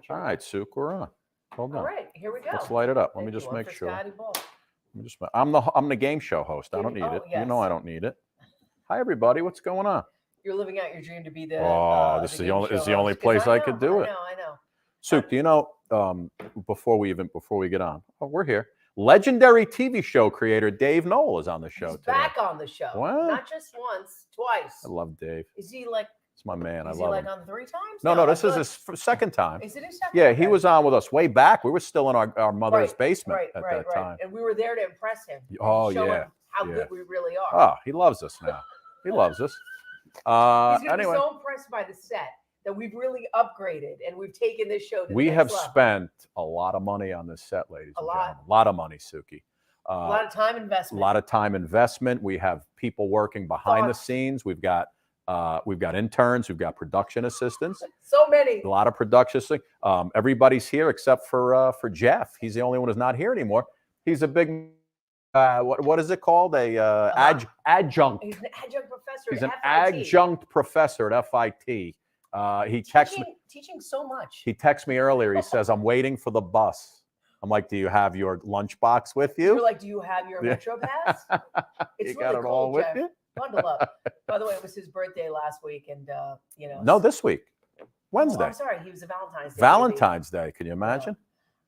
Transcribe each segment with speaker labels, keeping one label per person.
Speaker 1: what you're
Speaker 2: All right, Suk, we're on. Hold on.
Speaker 1: All right, here we go.
Speaker 2: Let's light it up. Let me just make sure. I'm the game show host. I don't need it.
Speaker 1: Yes.
Speaker 2: You know I don't need it. Hi everybody. What's going on?
Speaker 1: You're living out your dream to be the.
Speaker 2: This is the only place I could do it.
Speaker 1: I know.
Speaker 2: Suk, do you know? Before we get on, we're here. Legendary TV show creator Dave Noll is on the show today.
Speaker 1: Back on the show.
Speaker 2: Wow.
Speaker 1: Not just once, twice.
Speaker 2: I love Dave.
Speaker 1: Is he like?
Speaker 2: It's my man. I love him.
Speaker 1: Is he like on 3 times?
Speaker 2: No. This is his second time.
Speaker 1: Is it his second?
Speaker 2: Yeah, he was on with us way back. We were still in our mother's basement at that time.
Speaker 1: And we were there to impress him.
Speaker 2: Oh,
Speaker 1: show
Speaker 2: yeah.
Speaker 1: him how good we really are.
Speaker 2: Oh, he loves us now. He loves us.
Speaker 1: He's going to be so impressed by the set that we've really upgraded and we've taken this show to the next level.
Speaker 2: Spent a lot of money on this set, ladies and gentlemen. A lot of money, Suki.
Speaker 1: A lot of time investment.
Speaker 2: A lot of time investment. We have people working behind the scenes. We've got interns. We've got production assistants.
Speaker 1: So many.
Speaker 2: A lot of production. Everybody's here except for Jeff. He's the only one who's not here anymore. He's a big. What is it called? Adjunct.
Speaker 1: He's an adjunct professor.
Speaker 2: He's an adjunct professor at FIT. He texts me.
Speaker 1: Teaching so much.
Speaker 2: He texts me earlier. He says, "I'm waiting for the bus." I'm like, "Do you have your lunchbox with you?"
Speaker 1: You're like, "Do you have your Metro Pass?" It's
Speaker 2: you got
Speaker 1: really
Speaker 2: it all
Speaker 1: cold,
Speaker 2: with
Speaker 1: Jeff.
Speaker 2: you.
Speaker 1: Bundle up. By the way, it was his birthday last week, and
Speaker 2: No, this week, Wednesday.
Speaker 1: Oh, I'm sorry, he was a Valentine's Day.
Speaker 2: Valentine's Day. Can you imagine?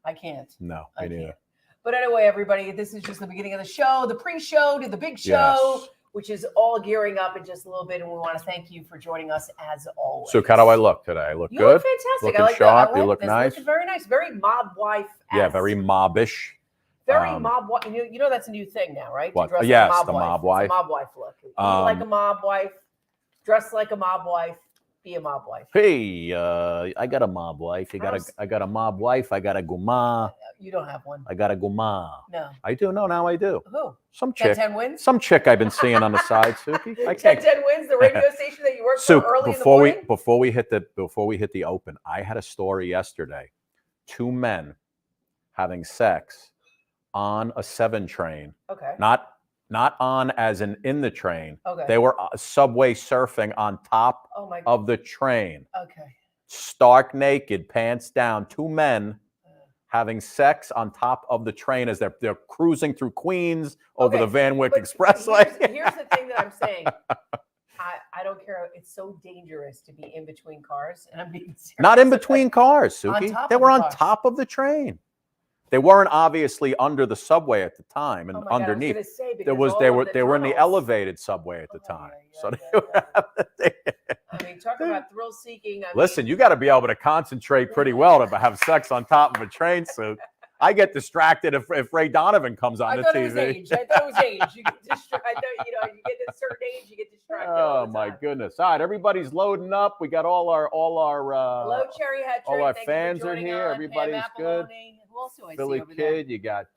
Speaker 1: I can't.
Speaker 2: No,
Speaker 1: I
Speaker 2: me neither.
Speaker 1: can't. But anyway, everybody, this is just the beginning of the show, the pre-show to the big show, which is all gearing up in just a little bit. And we want to thank you for joining us as always.
Speaker 2: So, how do I look today? I look
Speaker 1: you
Speaker 2: good.
Speaker 1: Look fantastic.
Speaker 2: Looking
Speaker 1: I like
Speaker 2: sharp.
Speaker 1: that.
Speaker 2: You look nice.
Speaker 1: Looking very nice. Very mob wife.
Speaker 2: Yeah, very mobbish.
Speaker 1: Very mob wife. You know that's a new thing now, right?
Speaker 2: What?
Speaker 1: To dress
Speaker 2: Yes,
Speaker 1: like a
Speaker 2: the
Speaker 1: mob
Speaker 2: wife.
Speaker 1: It's a mob wife look. Eat like a mob wife. Dress like a mob wife. Be a mob wife.
Speaker 2: Hey, I got a mob wife. I got a mob wife. I got a guma.
Speaker 1: You don't have one.
Speaker 2: I got a guma.
Speaker 1: No.
Speaker 2: I do. No, now I do.
Speaker 1: Who?
Speaker 2: Some chick.
Speaker 1: 10 wins?
Speaker 2: Some chick I've been seeing on the side, Suki.
Speaker 1: 10 wins, the radio station that you work for early in the morning?
Speaker 2: Before we hit the open, I had a story yesterday. 2 men having sex on a 7 train.
Speaker 1: Okay.
Speaker 2: Not on as in the train.
Speaker 1: Okay.
Speaker 2: They were subway surfing on top of the train.
Speaker 1: Okay.
Speaker 2: Stark naked, pants down. 2 men having sex on top of the train as they're cruising through Queens over the Van Wyck Expressway.
Speaker 1: Here's the thing that I'm saying. I don't care. It's so dangerous to be in between cars, and I'm being serious.
Speaker 2: Not in between cars, Suki. They were on top of the train. They weren't obviously under the subway at the time and underneath. They were in the elevated subway at the time.
Speaker 1: I mean, talk about thrill seeking.
Speaker 2: Listen, you got to be able to concentrate pretty well to have sex on top of a train suit. I get distracted if Ray Donovan comes on the TV.
Speaker 1: I thought it was age. You get distracted. You get to a certain age, you get distracted.
Speaker 2: Oh my goodness! All right, everybody's loading up. We got all our
Speaker 1: hello, Cherry Hat.
Speaker 2: All our fans are here. Everybody's good.
Speaker 1: Who else do I
Speaker 2: Billy
Speaker 1: see over
Speaker 2: Kid, you got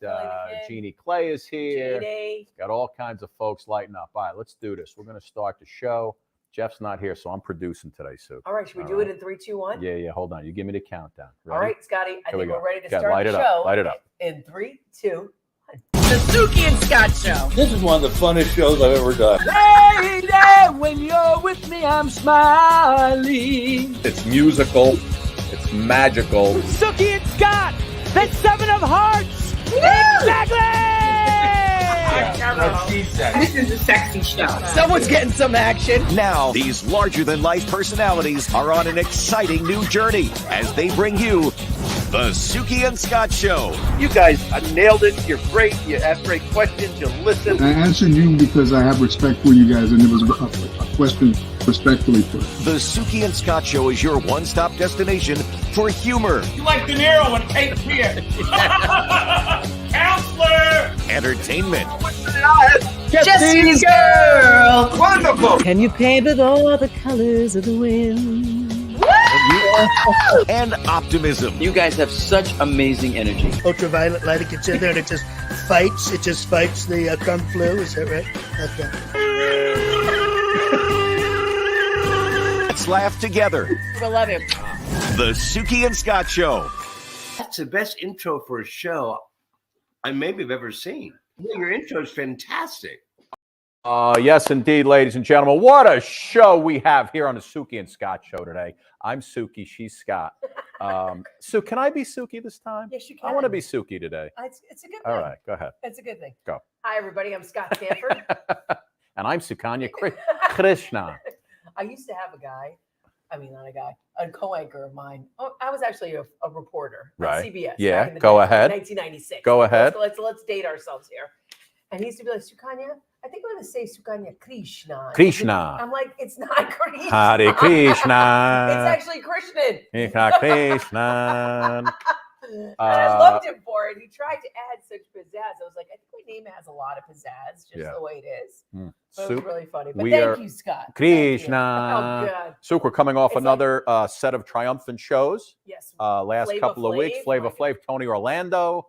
Speaker 2: Jeannie Clay is here.
Speaker 1: Jeannie.
Speaker 2: Got all kinds of folks lighting up. All right, let's do this. We're going to start the show. Jeff's not here, so I'm producing today, Sue.
Speaker 1: All right, should we do it in 3, 2, 1?
Speaker 2: Yeah. Hold on. You give me the countdown. Ready?
Speaker 1: All right, Scotty. I think we're ready to start
Speaker 2: light
Speaker 1: the
Speaker 2: it
Speaker 1: show.
Speaker 2: Up. Light it up.
Speaker 1: In 3, 2, 1.
Speaker 3: The Suki and Scott Show.
Speaker 4: This is one of the funnest shows I've ever done.
Speaker 3: Lady, when you're with me, I'm smiling.
Speaker 2: It's musical. It's magical.
Speaker 3: Suki and Scott. That's 7 of hearts. Exactly.
Speaker 5: This is a sexy show.
Speaker 3: Someone's getting some action.
Speaker 6: Now, these larger-than-life personalities are on an exciting new journey as they bring you the Suki and Scott Show.
Speaker 4: You guys nailed it. You're great. You ask great questions. You listen.
Speaker 7: I answered you because I have respect for you guys, and it was a question respectfully put.
Speaker 6: The Suki and Scott Show is your one-stop destination for humor.
Speaker 5: You like De Niro and Cape Fear. Counselor!
Speaker 6: Entertainment.
Speaker 5: Jesse's girl!
Speaker 4: Wonderful.
Speaker 3: Can you paint with all the colors of the wind?
Speaker 6: And optimism.
Speaker 8: You guys have such amazing energy.
Speaker 9: Ultraviolet light, it gets in there and it just fights the kung flu. Is that right? Okay.
Speaker 6: Let's laugh together.
Speaker 1: I love him.
Speaker 6: The Suki and Scott Show.
Speaker 10: That's the best intro for a show I maybe have ever seen. Your intro is fantastic.
Speaker 2: Yes, indeed, ladies and gentlemen. What a show we have here on the Suki and Scott Show today. I'm Suki, she's Scott. Sue, can I be Suki this time?
Speaker 1: Yes, you can.
Speaker 2: I want to be Suki today.
Speaker 1: It's a good thing.
Speaker 2: All right, go ahead.
Speaker 1: It's a good thing.
Speaker 2: Go.
Speaker 1: Hi, everybody. I'm Scott Stanford.
Speaker 2: And I'm Sukanya Krishna.
Speaker 1: I used to have a guy. I mean, not a guy, a co-anchor of mine. Oh, I was actually a reporter at CBS.
Speaker 2: Yeah, go ahead.
Speaker 1: 1996.
Speaker 2: Go ahead.
Speaker 1: Let's date ourselves here. And he used to be like, Sukanya, I think I'm going to say Sukanya Krishna.
Speaker 2: Krishna.
Speaker 1: I'm like, it's not Krishna.
Speaker 2: Hare Krishna.
Speaker 1: It's actually Krishnan.
Speaker 2: Krishna.
Speaker 1: And I loved him for it. He tried to add such pizzazz. I was like, I think my name has a lot of pizzazz, just the way it is. But it was really funny. But thank you, Scott.
Speaker 2: Krishna.
Speaker 1: Oh, God.
Speaker 2: Suk, we're coming off another set of triumphant shows.
Speaker 1: Yes.
Speaker 2: Last couple of weeks. Flavor
Speaker 1: Flav,
Speaker 2: Tony Orlando.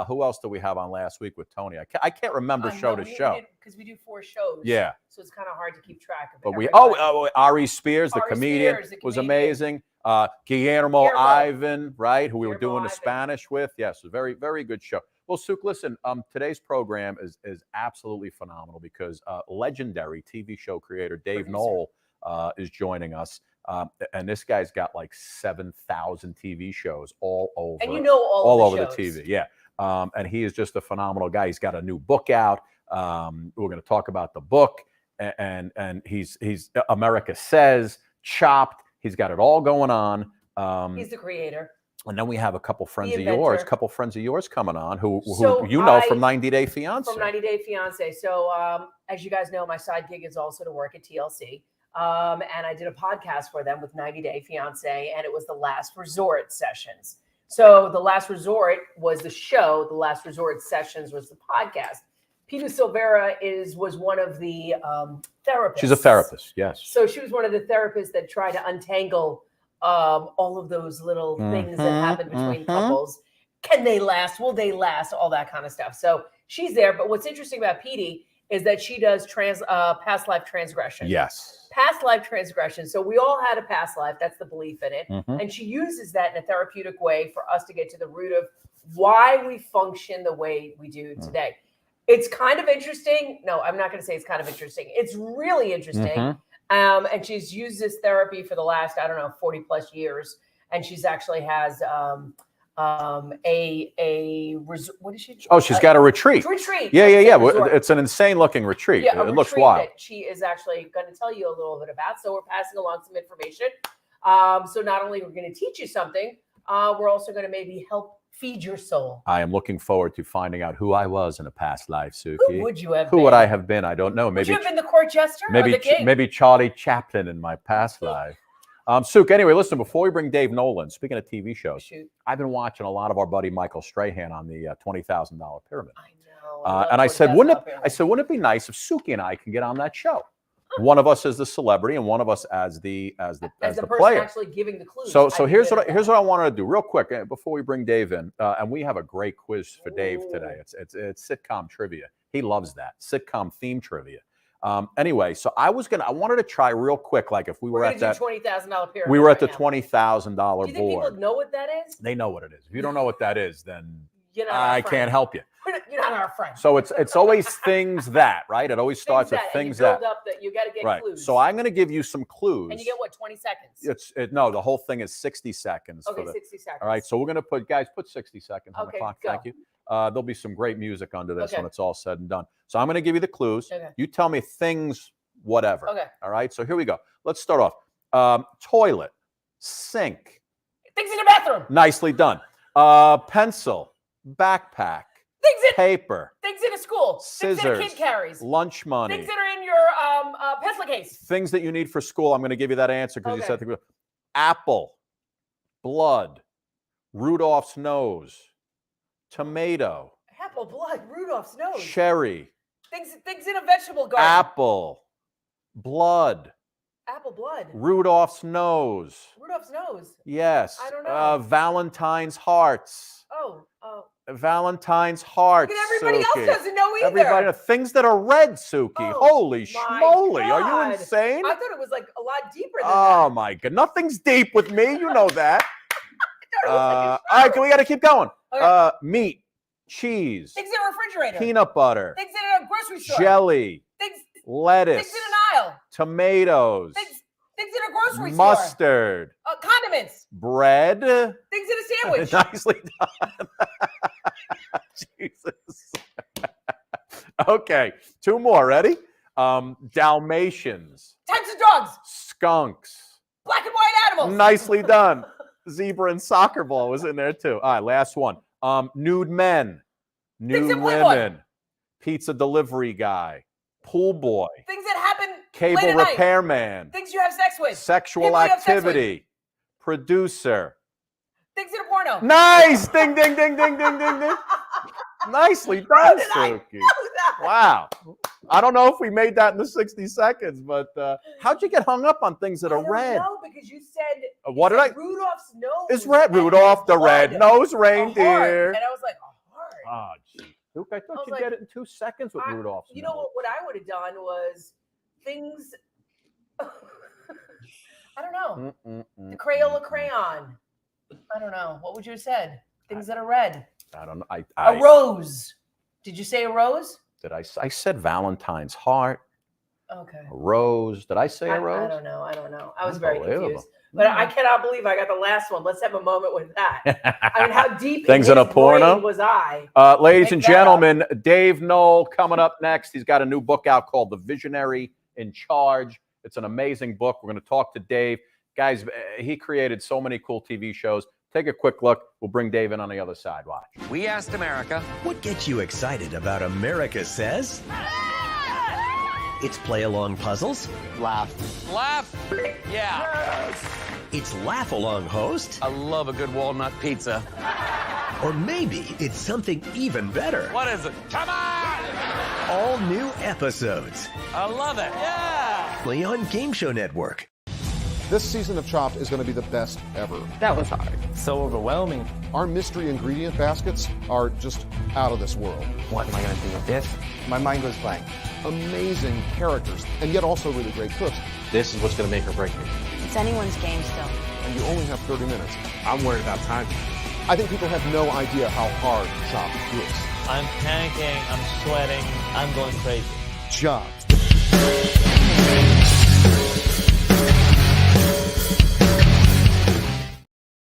Speaker 2: Who else do we have on last week with Tony? I can't remember show to show.
Speaker 1: Because we do 4 shows.
Speaker 2: Yeah.
Speaker 1: So it's kind of hard to keep track of it.
Speaker 2: But Ari Spears, the comedian, was amazing. Guillermo Ivan, right, who we were doing the Spanish with. Yes, a very, very good show. Well, Suk, listen, today's program is absolutely phenomenal because legendary TV show creator Dave Noll is joining us. And this guy's got like 7,000 TV shows all over.
Speaker 1: And you know
Speaker 2: all over the TV. Yeah. And he is just a phenomenal guy. He's got a new book out. We're going to talk about the book. And he's America Says, Chopped. He's got it all going on.
Speaker 1: He's the creator.
Speaker 2: And then we have a couple friends of yours coming on who from 90 Day Fiance.
Speaker 1: From 90 Day Fiance. So as you guys know, my side gig is also to work at TLC. And I did a podcast for them with 90 Day Fiance, and it was the Last Resort Sessions. So the Last Resort was the show. The Last Resort Sessions was the podcast. Petey Silveira was one of the therapists.
Speaker 2: She's a therapist, yes.
Speaker 1: So she was one of the therapists that tried to untangle all of those little things that happen between couples. Can they last? Will they last? All that kind of stuff. So she's there. But what's interesting about Petey is that she does past life transgression.
Speaker 2: Yes.
Speaker 1: Past life transgression. So we all had a past life. That's the belief in it. And she uses that in a therapeutic way for us to get to the root of why we function the way we do today. It's kind of interesting. No, I'm not going to say it's kind of interesting. It's really interesting. And she's used this therapy for the last, 40 plus years. And she's actually has what is she?
Speaker 2: Oh, she's got a retreat.
Speaker 1: Retreat.
Speaker 2: Yeah. It's an insane looking retreat.
Speaker 1: Yeah,
Speaker 2: it looks wild.
Speaker 1: That she is actually going to tell you a little bit about. So we're passing along some information. So not only we're going to teach you something, we're also going to maybe help feed your soul.
Speaker 2: I am looking forward to finding out who I was in a past life, Suki.
Speaker 1: Who would you have
Speaker 2: been? Who would I have been? I don't know.
Speaker 1: Maybe would you have been the court jester or the king?
Speaker 2: Maybe Charlie Chaplin in my past life. Suk, anyway, listen, before we bring Dave Nolan, speaking of TV shows, I've been watching a lot of our buddy Michael Strahan on the $20,000 Pyramid.
Speaker 1: I know.
Speaker 2: And I said, wouldn't it be nice if Suki and I can get on that show? One of us as the celebrity and one of us as the
Speaker 1: person
Speaker 2: player.
Speaker 1: Actually giving the clues.
Speaker 2: So here's what I wanted to do real quick before we bring Dave in, and we have a great quiz for Dave today. It's sitcom trivia. He loves that sitcom theme trivia. Anyway, so I wanted to try real quick, like if we were at that
Speaker 1: $20,000 pyramid.
Speaker 2: We were at the $20,000 board.
Speaker 1: Do you think people know what that is?
Speaker 2: They know what it is. If you don't know what that is, then
Speaker 1: I
Speaker 2: can't help you.
Speaker 1: You're not our friend.
Speaker 2: So it's always things that, right? It always starts with things that.
Speaker 1: Up that you got to get clues.
Speaker 2: So I'm going to give you some clues.
Speaker 1: And you get what, 20 seconds?
Speaker 2: No, the whole thing is 60 seconds.
Speaker 1: Okay, 60 seconds.
Speaker 2: All right, so we're going to put 60 seconds on the clock.
Speaker 1: Go.
Speaker 2: Thank you. There'll be some great music under this when it's all said and done. So I'm going to give you the clues.
Speaker 1: Okay.
Speaker 2: You tell me things, whatever.
Speaker 1: Okay.
Speaker 2: All right, so here we go. Let's start off. Toilet, sink.
Speaker 1: Things in the bathroom.
Speaker 2: Nicely done. Pencil, backpack. Paper.
Speaker 1: Things in a school.
Speaker 2: Scissors.
Speaker 1: Things that a kid carries.
Speaker 2: Lunch money.
Speaker 1: Things that are in your pencil case.
Speaker 2: Things that you need for school. I'm going to give you that answer because you said apple, blood, Rudolph's nose, tomato.
Speaker 1: Apple, blood, Rudolph's nose.
Speaker 2: Cherry.
Speaker 1: Things in a vegetable garden.
Speaker 2: Apple, blood.
Speaker 1: Apple, blood.
Speaker 2: Rudolph's nose.
Speaker 1: Rudolph's nose.
Speaker 2: Yes.
Speaker 1: I don't know.
Speaker 2: Valentine's hearts.
Speaker 1: Oh.
Speaker 2: Valentine's hearts.
Speaker 1: And everybody
Speaker 2: Suki.
Speaker 1: else doesn't know either.
Speaker 2: Everybody, things that are red, Suki. Holy schmoly.
Speaker 1: God.
Speaker 2: Are you insane?
Speaker 1: I thought it was like a lot deeper than that.
Speaker 2: Oh my God. Nothing's deep with me. You know that. All right, we got to keep going.
Speaker 1: Okay.
Speaker 2: Meat, cheese.
Speaker 1: Things in a refrigerator.
Speaker 2: Peanut butter.
Speaker 1: Things in a grocery store.
Speaker 2: Jelly.
Speaker 1: Things
Speaker 2: lettuce.
Speaker 1: in an aisle.
Speaker 2: Tomatoes.
Speaker 1: Things Things in a grocery store.
Speaker 2: Mustard.
Speaker 1: Condiments.
Speaker 2: Bread.
Speaker 1: Things in a sandwich.
Speaker 2: Nicely done. Jesus. Okay, 2 more. Ready? Dalmatians.
Speaker 1: Types of dogs.
Speaker 2: Skunks.
Speaker 1: Black and white animals.
Speaker 2: Nicely done. Zebra and soccer ball was in there too. All right, last one. Nude men. Nude women. Pizza delivery guy. Pool boy.
Speaker 1: Things that happen
Speaker 2: Cable
Speaker 1: late at
Speaker 2: repairman.
Speaker 1: Things you have sex with.
Speaker 2: Sexual activity. Producer.
Speaker 1: Things in a porno.
Speaker 2: Nice! Ding, ding, ding, ding, ding, ding, ding. Nicely done, Suki. Wow. I don't know if we made that in the 60 seconds, but how'd you get hung up on things that are red?
Speaker 1: No, because you said
Speaker 2: what did I?
Speaker 1: Rudolph's nose
Speaker 2: Is red. Rudolph the red-nosed reindeer.
Speaker 1: And I was like, a heart.
Speaker 2: Oh, gee. Luke, I thought you'd get it in 2 seconds with Rudolph's nose.
Speaker 1: You know what I would have done was things. I don't know. The Crayola crayon. I don't know. What would you have said? Things that are red.
Speaker 2: I don't know.
Speaker 1: A rose. Did you say a rose?
Speaker 2: Did I said Valentine's heart.
Speaker 1: Okay.
Speaker 2: A rose. Did I say a rose?
Speaker 1: I don't know. I was very confused. But I cannot believe I got the last one. Let's have a moment with that. I mean, how deep
Speaker 2: things in a porno
Speaker 1: was I?
Speaker 2: Ladies and gentlemen, Dave Noll coming up next. He's got a new book out called The Visionary in Charge. It's an amazing book. We're going to talk to Dave. Guys, he created so many cool TV shows. Take a quick look. We'll bring Dave in on the other side. Watch.
Speaker 11: We asked America, what gets you excited about America Says? It's play-along puzzles.
Speaker 3: Laugh.
Speaker 11: Laugh. Yeah.
Speaker 3: Yes.
Speaker 11: It's laugh-along host.
Speaker 3: I love a good walnut pizza.
Speaker 11: Or maybe it's something even better.
Speaker 3: What is it? Come on!
Speaker 11: All new episodes.
Speaker 3: I love it. Yeah.
Speaker 11: Play on Game Show Network.
Speaker 12: This season of Chopped is going to be the best ever.
Speaker 3: That was hard. So overwhelming.
Speaker 12: Our mystery ingredient baskets are just out of this world.
Speaker 3: What am I going to do with this? My mind goes blank.
Speaker 12: Amazing characters, and yet also really great cooks.
Speaker 13: This is what's going to make or break me.
Speaker 14: It's anyone's game still.
Speaker 12: And you only have 30 minutes.
Speaker 13: I'm worried about time.
Speaker 12: I think people have no idea how hard Chopped is.
Speaker 15: I'm panicking, I'm sweating, I'm going crazy.
Speaker 12: Chopped.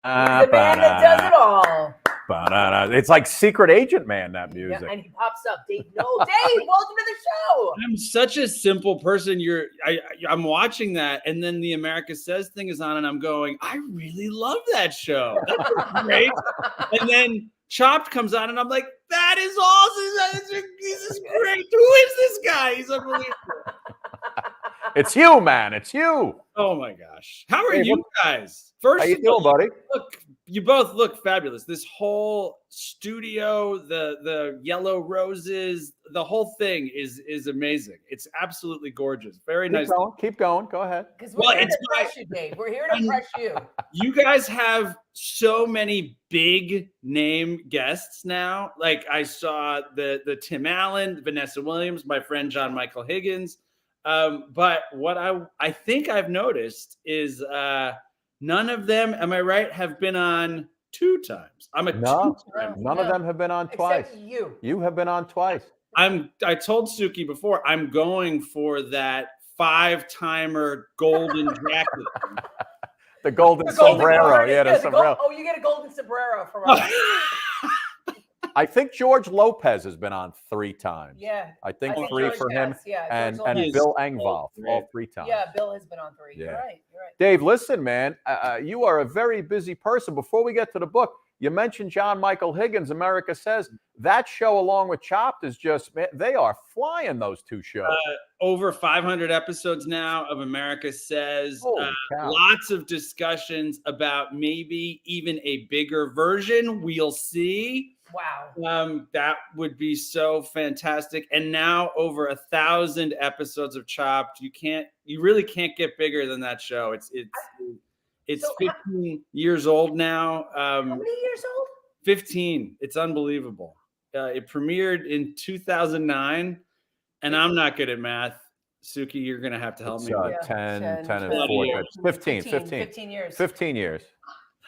Speaker 1: The man that does it all.
Speaker 2: It's like Secret Agent Man, that music.
Speaker 1: Yeah, and he pops up. Dave, no, Dave, welcome to the show.
Speaker 8: I'm such a simple person. I'm watching that, and then the America Says thing is on, and I'm going, I really love that show. That's great. And then Chopped comes on, and I'm like, that is awesome. This is great. Who is this guy? He's unbelievable.
Speaker 2: It's you, man. It's you.
Speaker 8: Oh my gosh. How are you guys? First,
Speaker 2: how you doing, buddy?
Speaker 8: Look, you both look fabulous. This whole studio, the yellow roses, the whole thing is amazing. It's absolutely gorgeous. Very nice.
Speaker 2: Keep going. Go ahead.
Speaker 1: Because we're here to press you, Dave. We're here to press you.
Speaker 8: You guys have so many big name guests now. Like I saw the Tim Allen, Vanessa Williams, my friend John Michael Higgins. But what I think I've noticed is none of them, am I right, have been on 2 times. I'm a two-time.
Speaker 2: None of them have been on twice.
Speaker 1: Except you.
Speaker 2: You have been on twice.
Speaker 8: I told Suki before, I'm going for that 5-timer golden jacket.
Speaker 2: The golden sombrero. Yeah, the sombrero.
Speaker 1: You get a golden sombrero from us.
Speaker 2: I think George Lopez has been on 3 times.
Speaker 1: Yeah.
Speaker 2: I think 3
Speaker 1: George
Speaker 2: for him.
Speaker 1: Yeah,
Speaker 2: and Bill Engvall, all 3 times.
Speaker 1: Yeah, Bill has been on 3.
Speaker 2: Yeah.
Speaker 1: You're right.
Speaker 2: Dave, listen, man, you are a very busy person. Before we get to the book, you mentioned John Michael Higgins, America Says. That show, along with Chopped, is just, man, they are flying, those 2 shows.
Speaker 8: Over 500 episodes now of America Says. Lots of discussions about maybe even a bigger version. We'll see.
Speaker 1: Wow.
Speaker 8: That would be so fantastic. And now over 1,000 episodes of Chopped. You really can't get bigger than that show. It's 15 years old now.
Speaker 1: How many years old?
Speaker 8: 15. It's unbelievable. It premiered in 2009, and I'm not good at math. Suki, you're going to have to help me.
Speaker 2: 10 and 4. 15
Speaker 1: years.
Speaker 2: 15 years.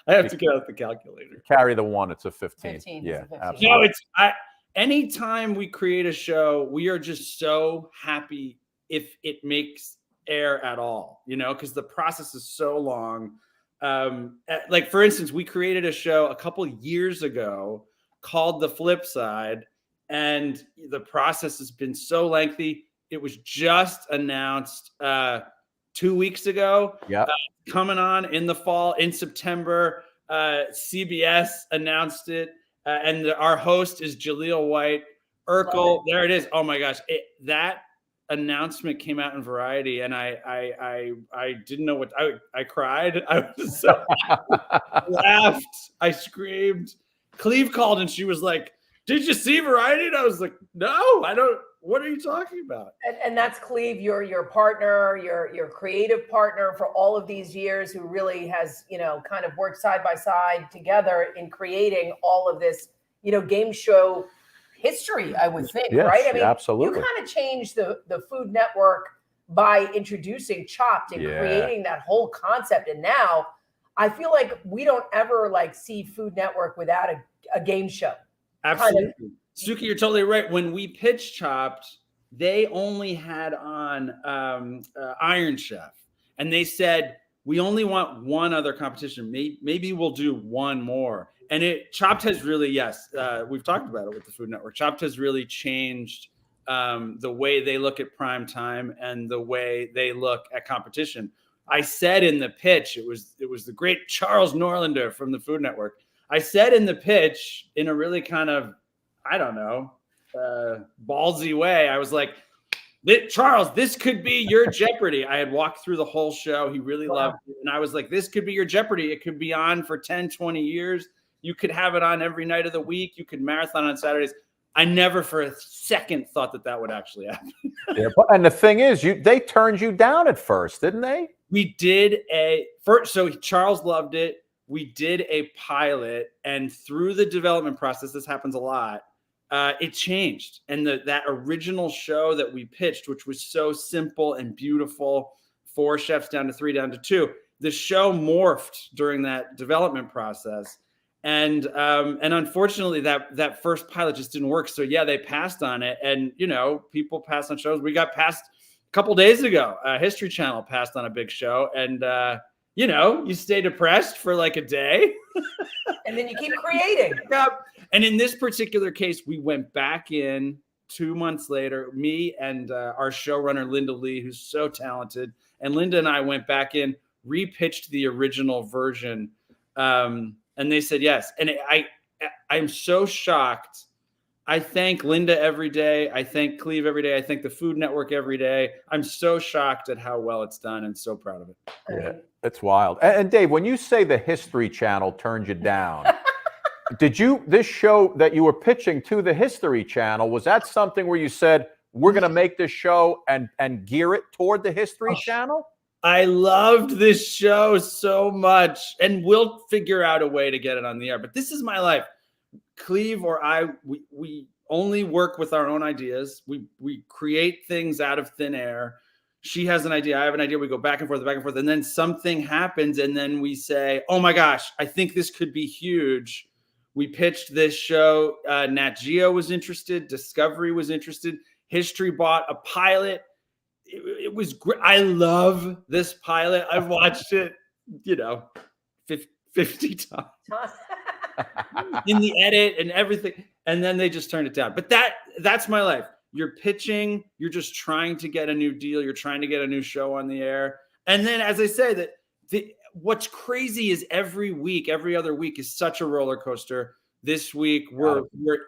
Speaker 8: I have to get out the calculator.
Speaker 2: Carry the 1. It's a 15.
Speaker 1: 15.
Speaker 2: Yeah,
Speaker 8: absolutely. No, anytime we create a show, we are just so happy if it makes air at all, because the process is so long. Like, for instance, we created a show a couple years ago called The Flip Side, and the process has been so lengthy. It was just announced 2 weeks ago.
Speaker 2: Yeah,
Speaker 8: coming on in the fall, in September. CBS announced it, and our host is Jaleel White. Urkel, there it is. Oh my gosh, that announcement came out in Variety, and I didn't know what I cried. I was so laughed. I screamed. Cleve called, and she was like, "Did you see Variety?" And I was like, "No, I don't. What are you talking about?"
Speaker 1: And that's Cleve, your partner, your creative partner for all of these years, who really has, kind of worked side by side together in creating all of this, game show history, I would think,
Speaker 2: yes,
Speaker 1: right? I mean,
Speaker 2: absolutely.
Speaker 1: You kind of changed the Food Network by introducing Chopped and creating that whole concept. And now I feel like we don't ever see Food Network without a game show.
Speaker 8: Absolutely. Kind of. Suki, you're totally right. When we pitched Chopped, they only had on Iron Chef, and they said, we only want one other competition. Maybe we'll do one more. And Chopped has really, we've talked about it with the Food Network. Chopped has really changed the way they look at prime time and the way they look at competition. I said in the pitch, it was the great Charles Norlander from the Food Network. I said in the pitch, in a really kind of, I don't know, ballsy way, I was like, Charles, this could be your Jeopardy. I had walked through the whole show. He really loved it. And I was like, this could be your Jeopardy. It could be on for 10, 20 years. You could have it on every night of the week. You could marathon on Saturdays. I never for a second thought that would actually happen.
Speaker 2: And the thing is, they turned you down at first, didn't they?
Speaker 8: We did so Charles loved it. We did a pilot, and through the development process, this happens a lot, it changed. And that original show that we pitched, which was so simple and beautiful, 4 chefs down to 3, down to 2, the show morphed during that development process. And unfortunately, that first pilot just didn't work. So they passed on it. And people pass on shows. We got passed a couple days ago. History Channel passed on a big show, and you stay depressed for like a day,
Speaker 1: and then you keep creating.
Speaker 8: And in this particular case, we went back in 2 months later. Me and our showrunner Linda Lee, who's so talented, and Linda and I went back in, repitched the original version. And they said yes. And I'm so shocked. I thank Linda every day. I thank Cleve every day. I thank the Food Network every day. I'm so shocked at how well it's done and so proud of it.
Speaker 2: Yeah, it's wild. And Dave, when you say the History Channel turned you down, this show that you were pitching to the History Channel, was that something where you said, we're going to make this show and gear it toward the History Channel?
Speaker 8: I loved this show so much, and we'll figure out a way to get it on the air. But this is my life. Cleve or I, we only work with our own ideas. We create things out of thin air. She has an idea. I have an idea. We go back and forth, and then something happens, and then we say, "Oh my gosh, I think this could be huge." We pitched this show. Nat Geo was interested. Discovery was interested. History bought a pilot. It was great. I love this pilot. I've watched it, 50 times in the edit and everything. And then they just turned it down. But that's my life. You're pitching. You're just trying to get a new deal. You're trying to get a new show on the air. And then, as I say, what's crazy is every week, every other week is such a roller coaster. This week, we're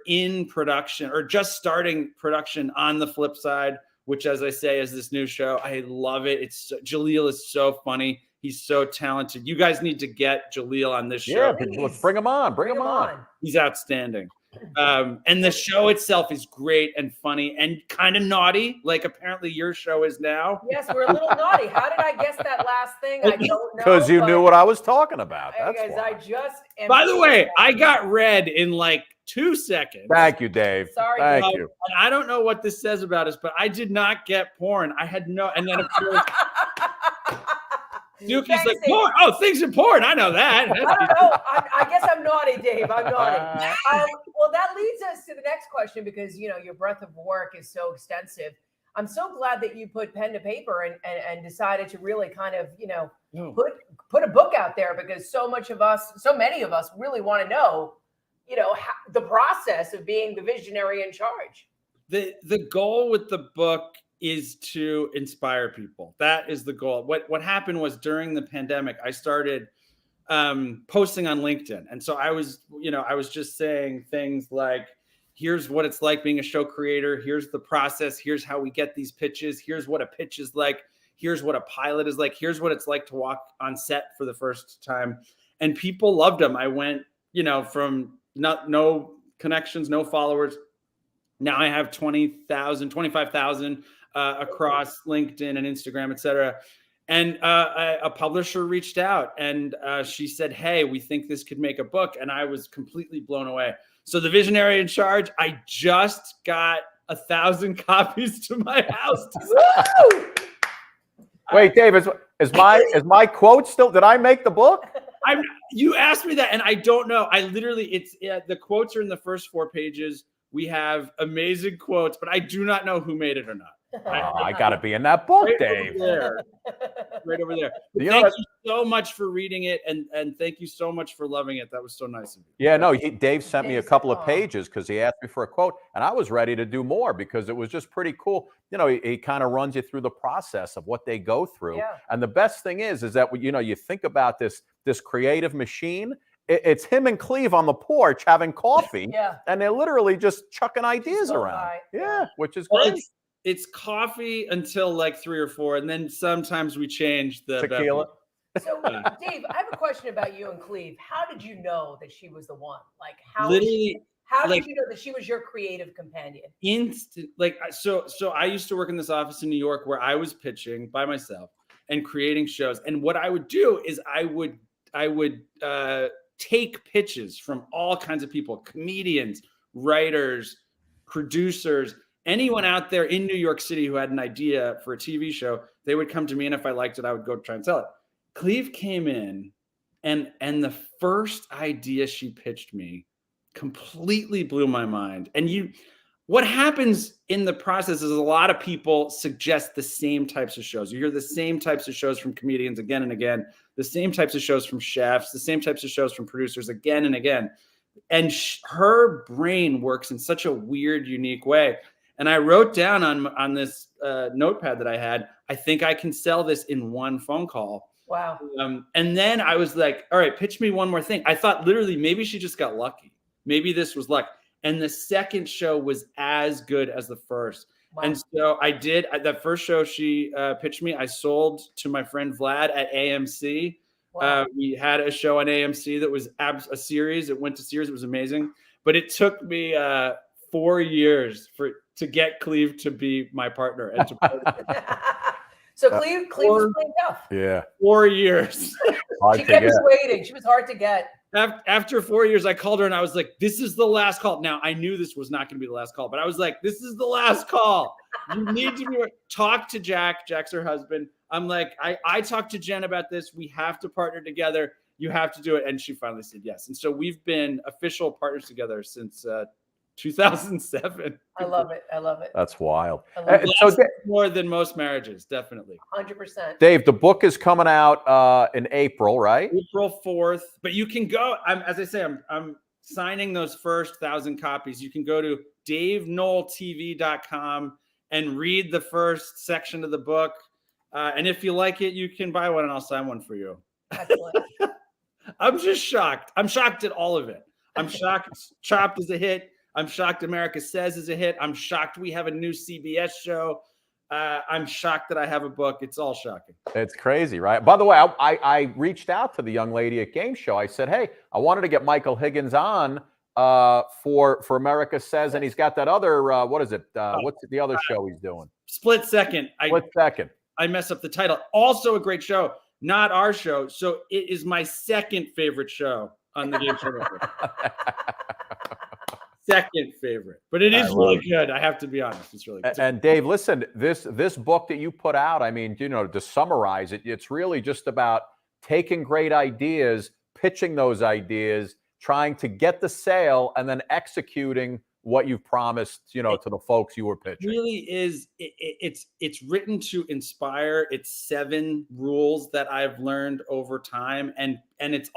Speaker 8: in production or just starting production on The Flip Side, which, as I say, is this new show. I love it. Jaleel is so funny. He's so talented. You guys need to get Jaleel on this show.
Speaker 2: Yeah, let's bring him on. Bring him on.
Speaker 8: He's outstanding. And the show itself is great and funny and kind of naughty, like apparently your show is now.
Speaker 1: Yes, we're a little naughty. How did I guess that last thing? I don't know.
Speaker 2: Because you knew what I was talking about. That's
Speaker 1: guys,
Speaker 2: why.
Speaker 1: I just am.
Speaker 8: By the way, I got read in like 2 seconds.
Speaker 2: Thank you, Dave.
Speaker 1: Sorry,
Speaker 2: Thank
Speaker 1: Dave.
Speaker 2: you.
Speaker 8: And I don't know what this says about us, but I did not get porn. I had no, and then of course, Suki's like, porn. Oh, things in porn. I know that.
Speaker 1: I don't know. I guess I'm naughty, Dave. I'm naughty. Well, that leads us to the next question because, your breadth of work is so extensive. I'm so glad that you put pen to paper and decided to really kind of, put a book out there, because so many of us really want to know, how, the process of being the visionary in charge.
Speaker 8: The goal with the book is to inspire people. That is the goal. What happened was, during the pandemic, I started posting on LinkedIn. And so I was just saying things like, here's what it's like being a show creator. Here's the process. Here's how we get these pitches. Here's what a pitch is like. Here's what a pilot is like. Here's what it's like to walk on set for the first time. And people loved them. I went, from no connections, no followers. Now I have 20,000, 25,000 across LinkedIn and Instagram, et cetera. And a publisher reached out, and she said, hey, we think this could make a book. And I was completely blown away. So The Visionary in Charge, I just got 1,000 copies to my house.
Speaker 2: Wait, Dave, is my quote still? Did I make the book?
Speaker 8: You asked me that, and I don't know. I literally, the quotes are in the first 4 pages. We have amazing quotes, but I do not know who made it or not.
Speaker 2: I got to be in that book,
Speaker 8: right
Speaker 2: Dave.
Speaker 8: Right over there. Thank you so much for reading it, and thank you so much for loving it. That was so nice of you.
Speaker 2: Yeah, no, Dave sent me a couple of pages because he asked me for a quote, and I was ready to do more because it was just pretty cool. He kind of runs you through the process of what they go through. Yeah. And the best thing is that, you think about this creative machine. It's him and Cleve on the porch having coffee, and they're literally just chucking ideas around. Yeah, which is great.
Speaker 8: It's coffee until like 3 or 4, and then sometimes we change the
Speaker 2: tequila.
Speaker 1: So, Dave, I have a question about you and Cleve. How did you know that she was the one? Like, how
Speaker 8: literally,
Speaker 1: did you know that she was your creative companion?
Speaker 8: So I used to work in this office in New York where I was pitching by myself and creating shows. And what I would do is I would take pitches from all kinds of people, comedians, writers, producers, anyone out there in New York City who had an idea for a TV show. They would come to me, and if I liked it, I would go try and sell it. Cleve came in, and the first idea she pitched me completely blew my mind. And what happens in the process is a lot of people suggest the same types of shows. You hear the same types of shows from comedians again and again, the same types of shows from chefs, the same types of shows from producers again and again. And her brain works in such a weird, unique way. And I wrote down on this notepad that I had, I think I can sell this in one phone call.
Speaker 1: Wow.
Speaker 8: And then I was like, all right, pitch me one more thing. I thought literally maybe she just got lucky. Maybe this was luck. And the second show was as good as the first. Wow. And so I did. That first show she pitched me, I sold to my friend Vlad at AMC. Wow. We had a show on AMC that was a series. It went to series. It was amazing. But it took me 4 years to get Cleve to be my partner. And
Speaker 1: So Cleve was playing tough.
Speaker 2: Yeah.
Speaker 8: 4 years.
Speaker 1: She kept us waiting. She was hard to get.
Speaker 8: After 4 years, I called her and I was like, this is the last call. Now, I knew this was not going to be the last call, but I was like, this is the last call. You need to talk to Jack. Jack's her husband. I'm like, I talked to Jen about this. We have to partner together. You have to do it. And she finally said yes. And so we've been official partners together since 2007.
Speaker 1: I love it. I love it.
Speaker 2: That's wild.
Speaker 8: So more than most marriages, definitely.
Speaker 1: 100%.
Speaker 2: Dave, the book is coming out in April, right?
Speaker 8: April 4th. But you can go. As I say, I'm signing those first 1,000 copies. You can go to davenolltv.com and read the first section of the book. And if you like it, you can buy one, and I'll sign one for you.
Speaker 1: Excellent.
Speaker 8: I'm just shocked. I'm shocked at all of it. I'm shocked Chopped is a hit. I'm shocked America Says is a hit. I'm shocked we have a new CBS show. I'm shocked that I have a book. It's all shocking.
Speaker 2: It's crazy, right? By the way, I reached out to the young lady at Game Show. I said, hey, I wanted to get Michael Higgins on for America Says, and he's got that other, what is it? What's the other show he's doing?
Speaker 8: Split Second.
Speaker 2: Split Second.
Speaker 8: I mess up the title. Also a great show, not our show. So it is my second favorite show on the Game Show Network. Second favorite, but it is really good. I have to be honest, it's really good.
Speaker 2: And Dave, listen, this book that you put out, I mean, to summarize it, it's really just about taking great ideas, pitching those ideas, trying to get the sale, and then executing what you've promised, to the folks you were pitching.
Speaker 8: Really is. It's written to inspire. It's 7 rules that I've learned over time, and it's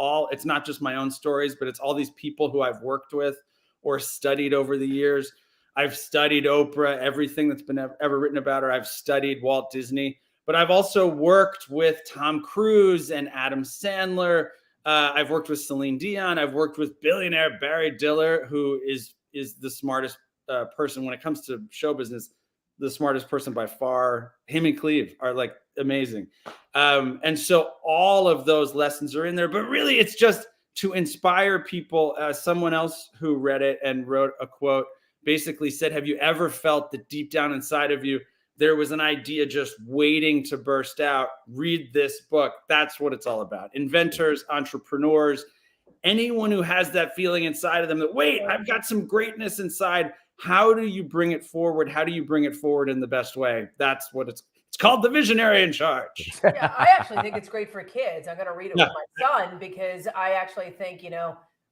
Speaker 8: not just my own stories, but it's all these people who I've worked with or studied over the years. I've studied Oprah, everything that's been ever written about her. I've studied Walt Disney, but I've also worked with Tom Cruise and Adam Sandler. I've worked with Celine Dion. I've worked with billionaire Barry Diller, who is the smartest person when it comes to show business, the smartest person by far. Him and Cleve are like amazing. And so all of those lessons are in there, but really it's just to inspire people. Someone else who read it and wrote a quote basically said, have you ever felt that deep down inside of you, there was an idea just waiting to burst out? Read this book. That's what it's all about. Inventors, entrepreneurs, anyone who has that feeling inside of them that, wait, I've got some greatness inside. How do you bring it forward? How do you bring it forward in the best way? That's what it's called, The Visionary in Charge.
Speaker 1: Yeah, I actually think it's great for kids. I'm going to read it with my son because I actually think,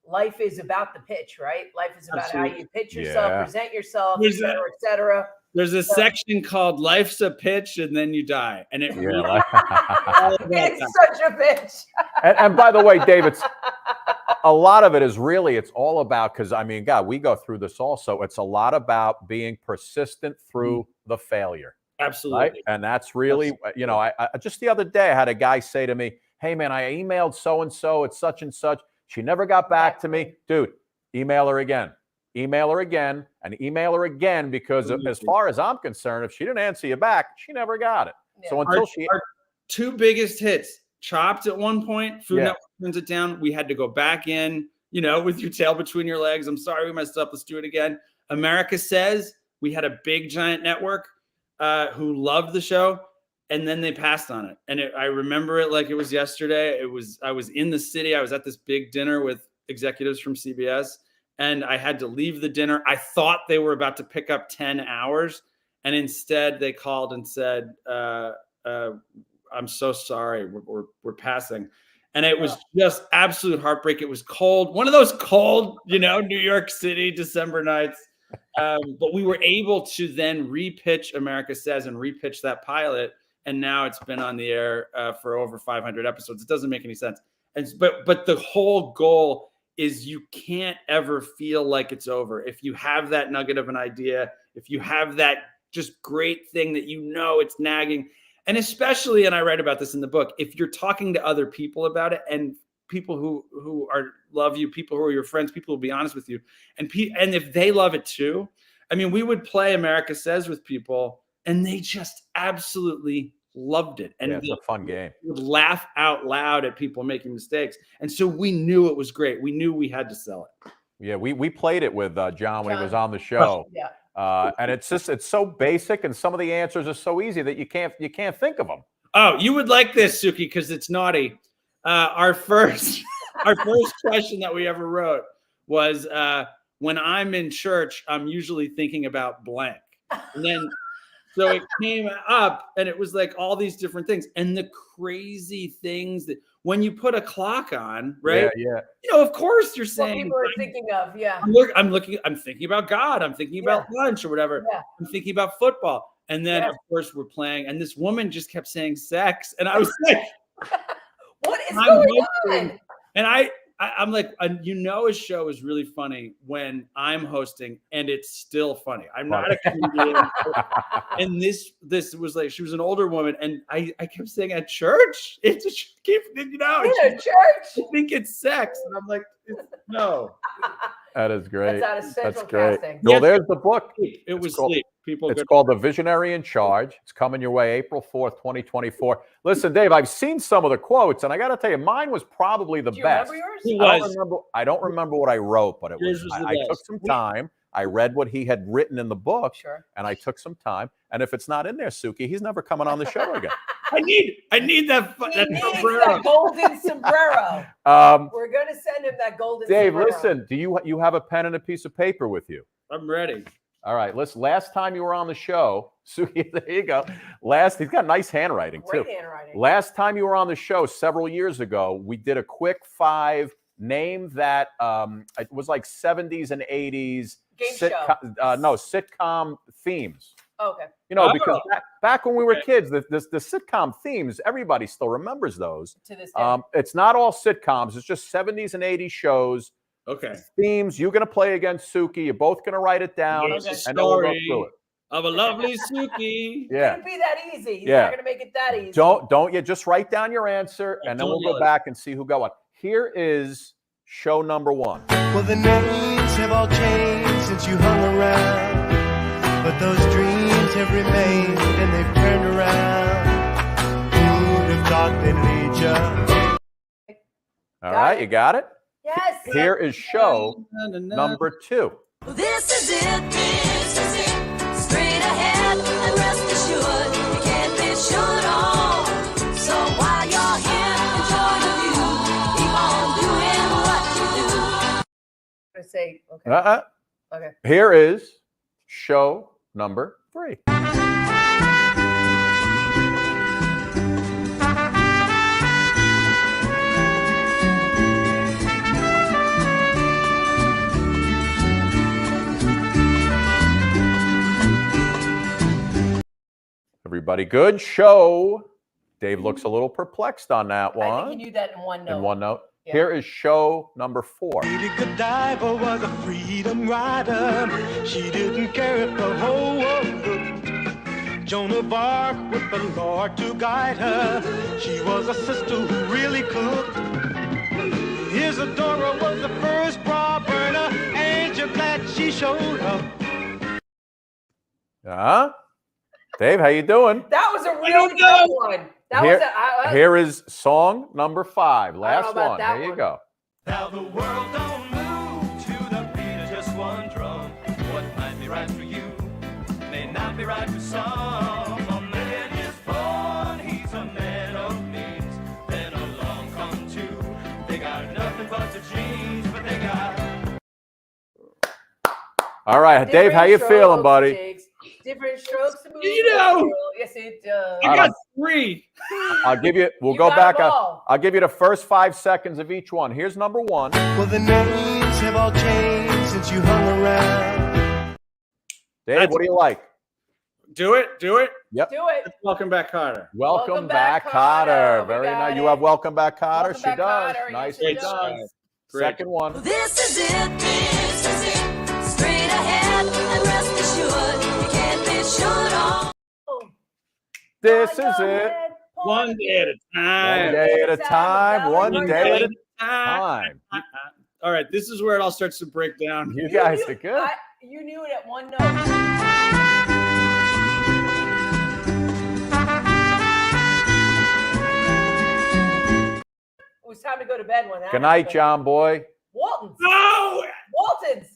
Speaker 1: life is about the pitch, right? Life is about how you pitch yourself, present yourself, et cetera, et cetera.
Speaker 8: There's a section called Life's a Pitch and Then You Die. And it really
Speaker 1: it's such a bitch.
Speaker 2: And by the way, Dave, a lot of it is really, it's all about, because I mean, God, we go through this also. It's a lot about being persistent through the failure.
Speaker 8: Absolutely.
Speaker 2: Right? And that's really, I just the other day I had a guy say to me, hey man, I emailed so-and-so at such and such. She never got back to me. Dude, email her again. Email her again and email her again, because as far as I'm concerned, if she didn't answer you back, she never got it. Yeah. So until
Speaker 8: our 2 biggest hits, Chopped at one point, Food Network turns it down. We had to go back in, with your tail between your legs. I'm sorry we messed up. Let's do it again. America Says, we had a big giant network who loved the show, and then they passed on it. And I remember it like it was yesterday. I was in the city. I was at this big dinner with executives from CBS. And I had to leave the dinner. I thought they were about to pick up 10 hours. And instead they called and said, I'm so sorry, we're passing. And it was just absolute heartbreak. It was cold. One of those cold, New York City December nights. But we were able to then repitch America Says and repitch that pilot. And now it's been on the air for over 500 episodes. It doesn't make any sense. But the whole goal is you can't ever feel like it's over. If you have that nugget of an idea, if you have that just great thing that it's nagging, and especially, and I write about this in the book, if you're talking to other people about it and people who love you, people who are your friends, people who will be honest with you, and if they love it too. I mean, we would play America Says with people and they just absolutely loved it. And
Speaker 2: it's a fun game.
Speaker 8: Would laugh out loud at people making mistakes. And so we knew it was great. We knew we had to sell it.
Speaker 2: Yeah, we played it with John when he was on the show. And it's so basic, and some of the answers are so easy that you can't think of them.
Speaker 8: Oh, you would like this, Suki, because it's naughty. Our first question that we ever wrote was, when I'm in church, I'm usually thinking about blank. And then so it came up, and it was like all these different things, and the crazy things that when you put a clock on, right?
Speaker 2: Yeah.
Speaker 8: Of course you're saying
Speaker 1: what people are thinking of. Yeah.
Speaker 8: I'm thinking about God. I'm thinking about lunch or whatever. Yeah. I'm thinking about football. And then of course we're playing, and this woman just kept saying sex, and I was like,
Speaker 1: what is going on?
Speaker 8: And I'm like, a show is really funny when I'm hosting and it's still funny. I'm not a comedian. And this was like, she was an older woman, and I kept saying, at church? It's a church. I think it's sex. And I'm like, no.
Speaker 2: That is great.
Speaker 1: That's out of central casting.
Speaker 2: Well, there's the book.
Speaker 8: It was sleep.
Speaker 2: It's called The Visionary in Charge. It's coming your way April 4th, 2024. Listen, Dave, I've seen some of the quotes, and I got to tell you, mine was probably the best. I don't remember what I wrote, but it was. I took some time. I read what he had written in the book, and I took some time. And if it's not in there, Suki, he's never coming on the show again.
Speaker 8: I need that sombrero.
Speaker 1: That golden sombrero. We're going to send him that golden
Speaker 2: Dave,
Speaker 1: sombrero.
Speaker 2: listen, do you have a pen and a piece of paper with you?
Speaker 8: I'm ready.
Speaker 2: All right, listen, last time you were on the show, Suki, there you go. He's got nice handwriting, too.
Speaker 1: Great handwriting.
Speaker 2: Last time you were on the show several years ago, we did a quick 5 name that it was like 70s and 80s
Speaker 1: Game show.
Speaker 2: sitcom themes.
Speaker 1: Okay.
Speaker 2: You know, because back when we were kids, the sitcom themes, everybody still remembers those.
Speaker 1: To this day.
Speaker 2: It's not all sitcoms. It's just 70s and 80s shows.
Speaker 8: Okay.
Speaker 2: Themes. You're going to play against Suki. You're both going to write it down.
Speaker 8: There's a
Speaker 2: And then we'll go
Speaker 8: story
Speaker 2: through it.
Speaker 8: of a lovely Suki.
Speaker 2: Yeah.
Speaker 1: It couldn't be that easy. He's
Speaker 2: Yeah.
Speaker 1: not going to make it that easy.
Speaker 2: Don't you just write down your answer, and then
Speaker 8: Don't
Speaker 2: we'll go back and see who got what. Here is show number 1.
Speaker 14: Well, the names have all changed since you hung around, but those dreams have remained and they've turned around. Who'd have thought they'd lead you?
Speaker 2: All right, you got it?
Speaker 1: Yes.
Speaker 2: Here is show number 2.
Speaker 16: This is it, this is it. Straight ahead and rest assured, you can't be sure at all. So while you're here, enjoy the view. Keep on doing what you do.
Speaker 1: I say, okay. Okay.
Speaker 2: Here is show number 3. Everybody good? Show. Dave looks a little perplexed on that one.
Speaker 1: I think he knew that in one note.
Speaker 2: In one note.
Speaker 1: Yeah.
Speaker 2: Here is show number 4.
Speaker 14: Lady Godiva was a freedom rider. She didn't care if the whole world looked. Joan of Arc with the Lord to guide her. She was a sister who really cooked. Isadora was the first bra burner. Ain't you glad she showed up?
Speaker 2: Dave, how you doing?
Speaker 1: That was a really good one. That
Speaker 2: Here,
Speaker 1: was
Speaker 2: here is song number 5.
Speaker 1: I
Speaker 2: Last
Speaker 1: don't know about
Speaker 2: one.
Speaker 1: that
Speaker 2: Here you
Speaker 1: one.
Speaker 2: go.
Speaker 14: Now the world don't move to the beat of just one drum. What might be right for you may not be right for some. A man is born, he's a man of means. Then along come 2. They got nothing but the jeans, but they got.
Speaker 2: All right, Dave, how you feeling, buddy?
Speaker 1: Takes different strokes to move.
Speaker 8: You know.
Speaker 1: Yes, it does.
Speaker 8: I got 3.
Speaker 2: I'll give you. We'll
Speaker 1: You
Speaker 2: go
Speaker 1: got
Speaker 2: back.
Speaker 1: them all.
Speaker 2: I'll give you the first 5 seconds of each one. Here's number 1.
Speaker 14: Well, the names have all changed since you hung around.
Speaker 2: Dave, what do you like?
Speaker 8: Do it.
Speaker 2: Yep.
Speaker 1: Do it.
Speaker 8: Welcome back, Carter.
Speaker 2: Welcome back, Cotter.
Speaker 1: We
Speaker 2: Very
Speaker 1: got
Speaker 2: nice.
Speaker 1: it.
Speaker 2: You have welcome back, Cotter.
Speaker 1: Welcome
Speaker 2: She
Speaker 1: back,
Speaker 2: does.
Speaker 1: Cotter.
Speaker 2: Nicely
Speaker 1: Yes, she
Speaker 2: done.
Speaker 1: does.
Speaker 2: Second one.
Speaker 16: This is it, this is it. Straight ahead and rest assured, you can't be sure at all.
Speaker 2: This is it.
Speaker 8: One day at a time.
Speaker 2: One day at a time. One day at a time.
Speaker 8: All right, this is where it all starts to break down.
Speaker 2: You guys are good.
Speaker 1: You knew it at one note. It was time to go to bed when that
Speaker 2: Good night,
Speaker 1: happened.
Speaker 2: John Boy.
Speaker 1: Waltons.
Speaker 8: No!
Speaker 1: Waltons.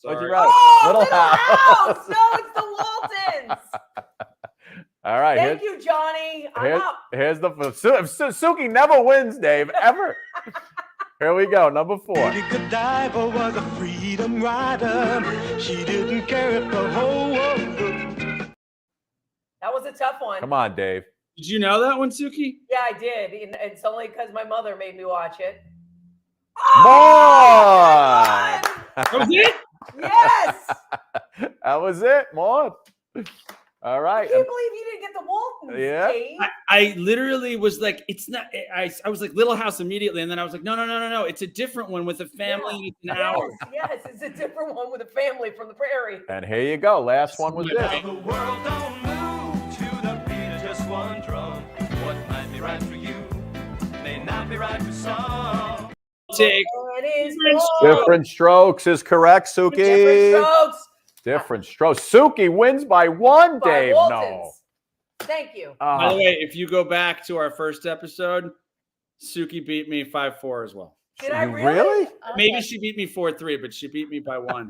Speaker 2: What'd you
Speaker 8: Sorry.
Speaker 2: write?
Speaker 1: Oh,
Speaker 2: Little House.
Speaker 1: No, it's the Waltons.
Speaker 2: All right.
Speaker 1: Thank you, Johnny. I'm up.
Speaker 2: Here's the Suki never wins, Dave, ever. Here we go. Number 4.
Speaker 14: Lady Godiva was a freedom rider. She didn't care if the whole world looked.
Speaker 1: That was a tough one.
Speaker 2: Come on, Dave.
Speaker 8: Did you know that one, Suki?
Speaker 1: Yeah, I did. And it's only because my mother made me watch it.
Speaker 2: Maud.
Speaker 8: That was it?
Speaker 1: Yes.
Speaker 2: That was it, Maud. All
Speaker 1: I
Speaker 2: right.
Speaker 1: can't believe you didn't get the Waltons.
Speaker 2: Yeah.
Speaker 1: Dave.
Speaker 8: I literally was like, it's not. I was like Little House immediately, and then I was like, no. It's a different one with a family.
Speaker 1: Yes,
Speaker 8: An hour.
Speaker 1: yes, it's a different one with a family from the prairie.
Speaker 2: And here you go. Last one was this.
Speaker 14: The world don't move to the beat of just one drum. What might be right for you may not be right for some.
Speaker 8: Take
Speaker 2: Different Strokes is correct, Suki.
Speaker 1: Different strokes.
Speaker 2: Different Strokes. Suki wins by 1,
Speaker 1: By
Speaker 2: Dave.
Speaker 1: Waltons.
Speaker 2: No.
Speaker 1: Thank you.
Speaker 8: By the way, if you go back to our first episode, Suki beat me 5-4 as well.
Speaker 1: Did I
Speaker 2: You
Speaker 1: really?
Speaker 2: really?
Speaker 8: Maybe she beat me 4-3, but she beat me by 1.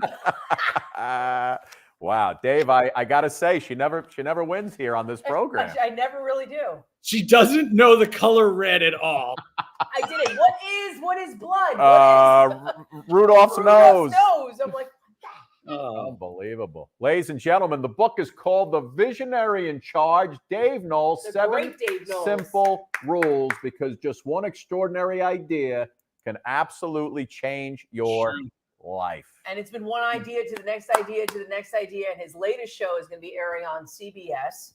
Speaker 2: Wow, Dave, I gotta say, she never wins here on this program.
Speaker 1: I never really do.
Speaker 8: She doesn't know the color red at all.
Speaker 1: I did it. What is blood?
Speaker 2: Rudolph's
Speaker 1: Rudolph's
Speaker 2: nose.
Speaker 1: nose. I'm like,
Speaker 2: Unbelievable. Ladies and gentlemen, the book is called The Visionary in Charge, Dave Noll,
Speaker 1: The
Speaker 2: 7
Speaker 1: great Dave Noll.
Speaker 2: simple rules, because just one extraordinary idea can absolutely change your life.
Speaker 1: And it's been one idea to the next idea to the next idea. And his latest show is going to be airing on CBS.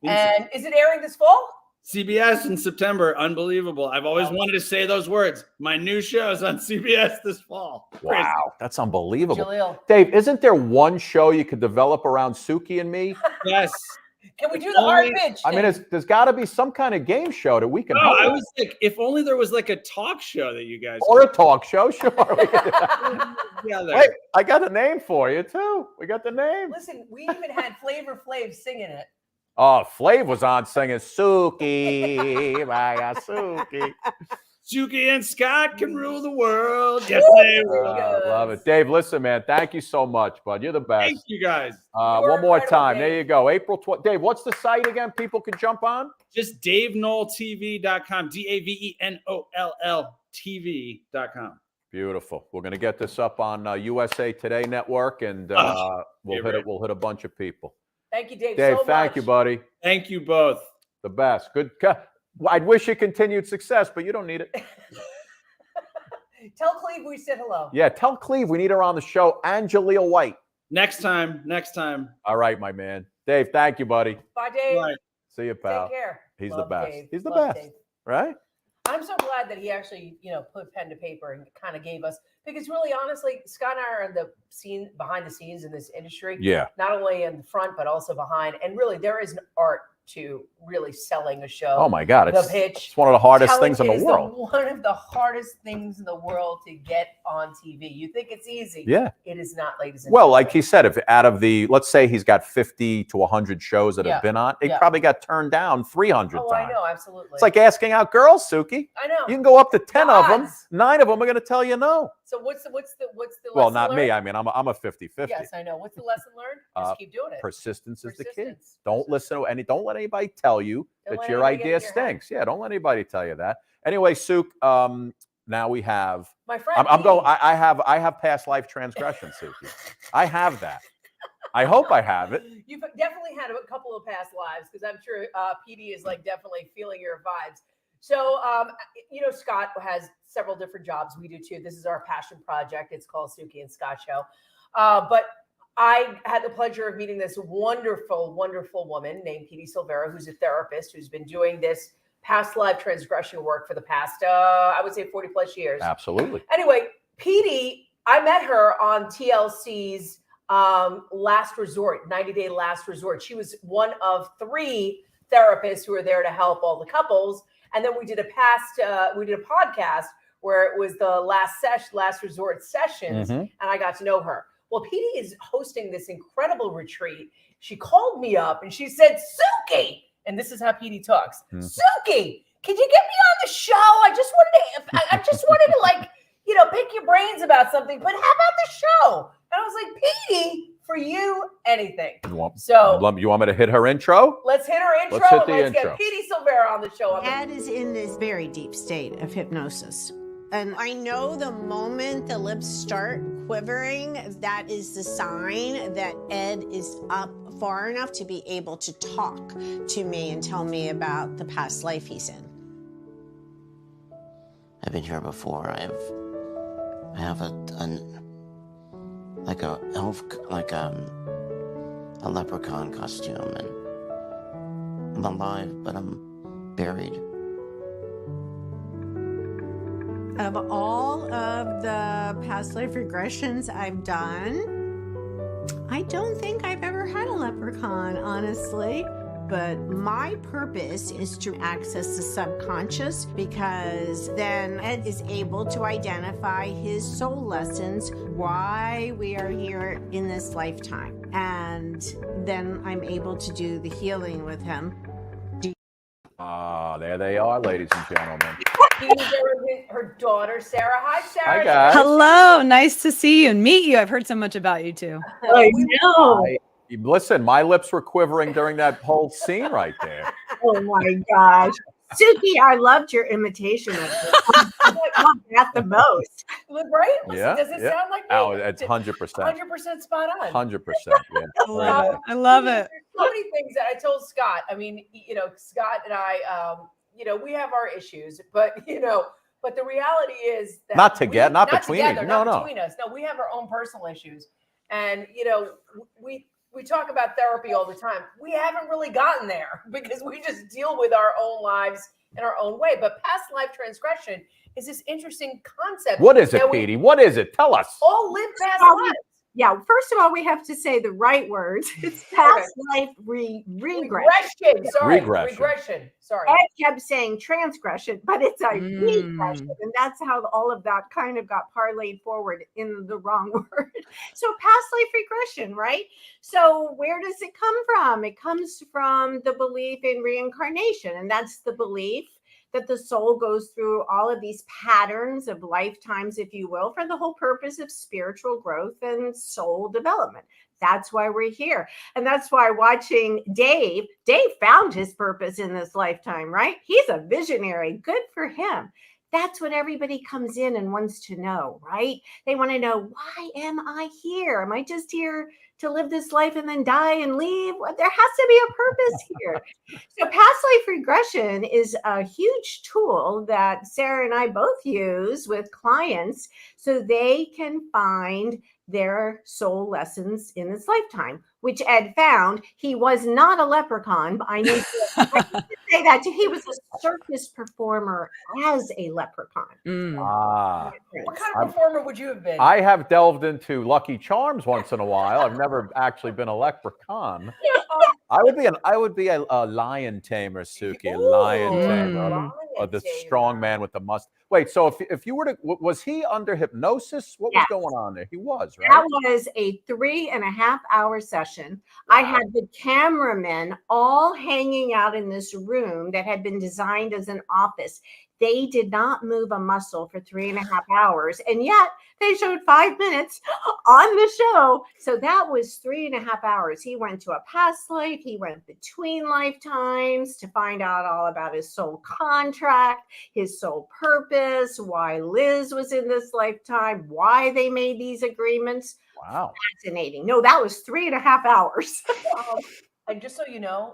Speaker 1: And is it airing this fall?
Speaker 8: CBS in September. Unbelievable. I've always wanted to say those words. My new show is on CBS this fall. Crazy.
Speaker 2: Wow, that's unbelievable.
Speaker 1: Jaleel.
Speaker 2: Dave, isn't there one show you could develop around Suki and me?
Speaker 8: Yes.
Speaker 1: Can we do the hard pitch?
Speaker 2: I mean, there's got to be some kind of game show that we can
Speaker 8: No, I
Speaker 2: host.
Speaker 8: was like, if only there was like a talk show that you guys
Speaker 2: Or a talk show, sure. We can do that.
Speaker 8: together.
Speaker 2: Wait, I got a name for you, too. We got the name.
Speaker 1: Listen, we even had Flavor Flav singing it.
Speaker 2: Oh, Flav was on singing Suki, my Suki.
Speaker 8: Suki and Scott can rule the world. Yes, they will.
Speaker 2: Love it. Dave, listen, man, thank you so much, bud. You're the best.
Speaker 8: Thank you, guys.
Speaker 2: One more time. There you go. April 12th. Dave, what's the site again? People can jump on?
Speaker 8: Just DaveNollTV.com. DaveNoll TV.com.
Speaker 2: Beautiful. We're going to get this up on USA Today Network, and we'll hit a bunch of people.
Speaker 1: Thank you, Dave.
Speaker 2: Dave,
Speaker 1: so
Speaker 2: thank
Speaker 1: much.
Speaker 2: you, buddy.
Speaker 8: Thank you both.
Speaker 2: The best. Good. I'd wish you continued success, but you don't need it.
Speaker 1: Tell Cleve we said hello.
Speaker 2: Yeah, tell Cleve we need her on the show, and Jaleel White.
Speaker 8: Next time.
Speaker 2: All right, my man. Dave, thank you, buddy.
Speaker 1: Bye, Dave.
Speaker 8: Bye.
Speaker 2: See you, pal.
Speaker 1: Take care.
Speaker 2: He's
Speaker 1: Love
Speaker 2: the best.
Speaker 1: Dave.
Speaker 2: He's the
Speaker 1: Love
Speaker 2: best.
Speaker 1: Dave.
Speaker 2: Right?
Speaker 1: I'm so glad that he actually, put pen to paper and kind of gave us, because really, honestly, Scott and I are in the scene, behind the scenes in this industry.
Speaker 2: Yeah.
Speaker 1: Not only in the front, but also behind. And really, there is an art to really selling a show.
Speaker 2: Oh my God.
Speaker 1: The pitch.
Speaker 2: It's one of the hardest
Speaker 1: Telling
Speaker 2: things in
Speaker 1: is
Speaker 2: the world.
Speaker 1: One of the hardest things in the world to get on TV. You think it's easy.
Speaker 2: Yeah.
Speaker 1: It is not, ladies and
Speaker 2: Well,
Speaker 1: gentlemen.
Speaker 2: like he said, if out of let's say he's got 50 to 100 shows that have been on, he probably got turned down 300
Speaker 1: Oh,
Speaker 2: times.
Speaker 1: I know, absolutely.
Speaker 2: It's like asking out girls, Suki.
Speaker 1: I know.
Speaker 2: You can go up to 10 of them.
Speaker 1: odds.
Speaker 2: 9 of them are going to tell you no.
Speaker 1: So what's the
Speaker 2: Well,
Speaker 1: lesson
Speaker 2: not me.
Speaker 1: learned?
Speaker 2: I mean, I'm a 50-50.
Speaker 1: Yes, I know. What's the lesson learned? Just keep doing it.
Speaker 2: Persistence is the key.
Speaker 1: Persistence.
Speaker 2: Don't listen to don't let anybody tell you
Speaker 1: Don't
Speaker 2: that
Speaker 1: let
Speaker 2: your
Speaker 1: anybody get
Speaker 2: idea
Speaker 1: in your head.
Speaker 2: stinks. Yeah, don't let anybody tell you that. Anyway, Suk, now we have
Speaker 1: My friend.
Speaker 2: I'm going I have past life transgression, Suki. I have that. I hope I have it.
Speaker 1: You've definitely had a couple of past lives, because I'm sure PD is like definitely feeling your vibes. So, Scott has several different jobs. We do too. This is our passion project. It's called Suki and Scott Show. But I had the pleasure of meeting this wonderful, wonderful woman named Petey Silveira, who's a therapist who's been doing this past life transgression work for the past, I would say 40 plus years.
Speaker 2: Absolutely.
Speaker 1: Anyway, Petey, I met her on TLC's Last Resort, 90-Day Last Resort. She was one of 3 therapists who were there to help all the couples. And then we did a podcast where it was the Last Resort sessions, and I got to know her. Well, Petey is hosting this incredible retreat. She called me up and she said, Suki, and this is how Petey talks. Suki, can you get me on the show? I just wanted to pick your brains about something, but how about the show? And I was like, Petey, for you, anything.
Speaker 2: You want me to hit her intro?
Speaker 1: Let's hit her intro.
Speaker 2: Let's hit the
Speaker 1: Let's
Speaker 2: intro.
Speaker 1: get Petey Silveira on the show.
Speaker 17: Ed is in this very deep state of hypnosis. And I know the moment the lips start quivering, that is the sign that Ed is up far enough to be able to talk to me and tell me about the past life he's in.
Speaker 18: I've been here before. I have a leprechaun costume, and I'm alive, but I'm buried.
Speaker 17: Of all of the past life regressions I've done, I don't think I've ever had a leprechaun, honestly. But my purpose is to access the subconscious, because then Ed is able to identify his soul lessons, why we are here in this lifetime. And then I'm able to do the healing with him.
Speaker 2: There they are, ladies and gentlemen.
Speaker 1: Her daughter, Sarah. Hi, Sarah.
Speaker 2: Hi, guys.
Speaker 19: Hello. Nice to see you and meet you. I've heard so much about you too.
Speaker 1: I know.
Speaker 2: Listen, my lips were quivering during that whole scene right there.
Speaker 20: Oh my gosh. Suki, I loved your imitation of it. I love that the most.
Speaker 1: Right?
Speaker 2: Yeah.
Speaker 1: Does it sound like me?
Speaker 2: Oh, it's 100%.
Speaker 1: 100% spot on.
Speaker 2: 100%. Yeah.
Speaker 19: I love it. I love it.
Speaker 1: There's so many things that I told Scott. I mean, Scott and I, we have our issues, but But the reality is that
Speaker 2: Not together, not between you.
Speaker 1: together,
Speaker 2: No,
Speaker 1: not
Speaker 2: no.
Speaker 1: between us. No, we have our own personal issues, and we talk about therapy all the time. We haven't really gotten there because we just deal with our own lives in our own way. But past life transgression is this interesting concept.
Speaker 2: What is it, Petey? What is it? Tell us.
Speaker 1: All live past lives.
Speaker 20: Yeah, first of all, we have to say the right words. It's past life regression.
Speaker 1: Sorry,
Speaker 2: Regression.
Speaker 1: regression. Sorry.
Speaker 20: Ed kept saying transgression, but it's a regression. And that's how all of that kind of got parlayed forward in the wrong word. So past life regression, right? So where does it come from? It comes from the belief in reincarnation. And that's the belief that the soul goes through all of these patterns of lifetimes, if you will, for the whole purpose of spiritual growth and soul development. That's why we're here. And that's why watching Dave found his purpose in this lifetime, right? He's a visionary. Good for him. That's what everybody comes in and wants to know, right? They want to know, why am I here? Am I just here to live this life and then die and leave? Well, there has to be a purpose here. So past life regression is a huge tool that Sarah and I both use with clients so they can find their soul lessons in this lifetime, which Ed found. He was not a leprechaun. I need to say that he was a circus performer as a leprechaun.
Speaker 1: What kind of performer would you have been?
Speaker 2: I have delved into Lucky Charms once in a while. I've never actually been a leprechaun. I would be a lion tamer, Suki, a lion tamer, or the strong man with the must. Wait, so if you were to, was he under hypnosis? What was going on there? He was, right?
Speaker 20: That was a 3.5 hour session. I had the cameramen all hanging out in this room that had been designed as an office. They did not move a muscle for 3.5 hours. And yet they showed 5 minutes on the show. So that was 3.5 hours. He went to a past life. He went between lifetimes to find out all about his soul contract, his soul purpose, why Liz was in this lifetime, why they made these agreements.
Speaker 2: Wow.
Speaker 20: Fascinating. No, that was 3.5 hours.
Speaker 1: And just so you know,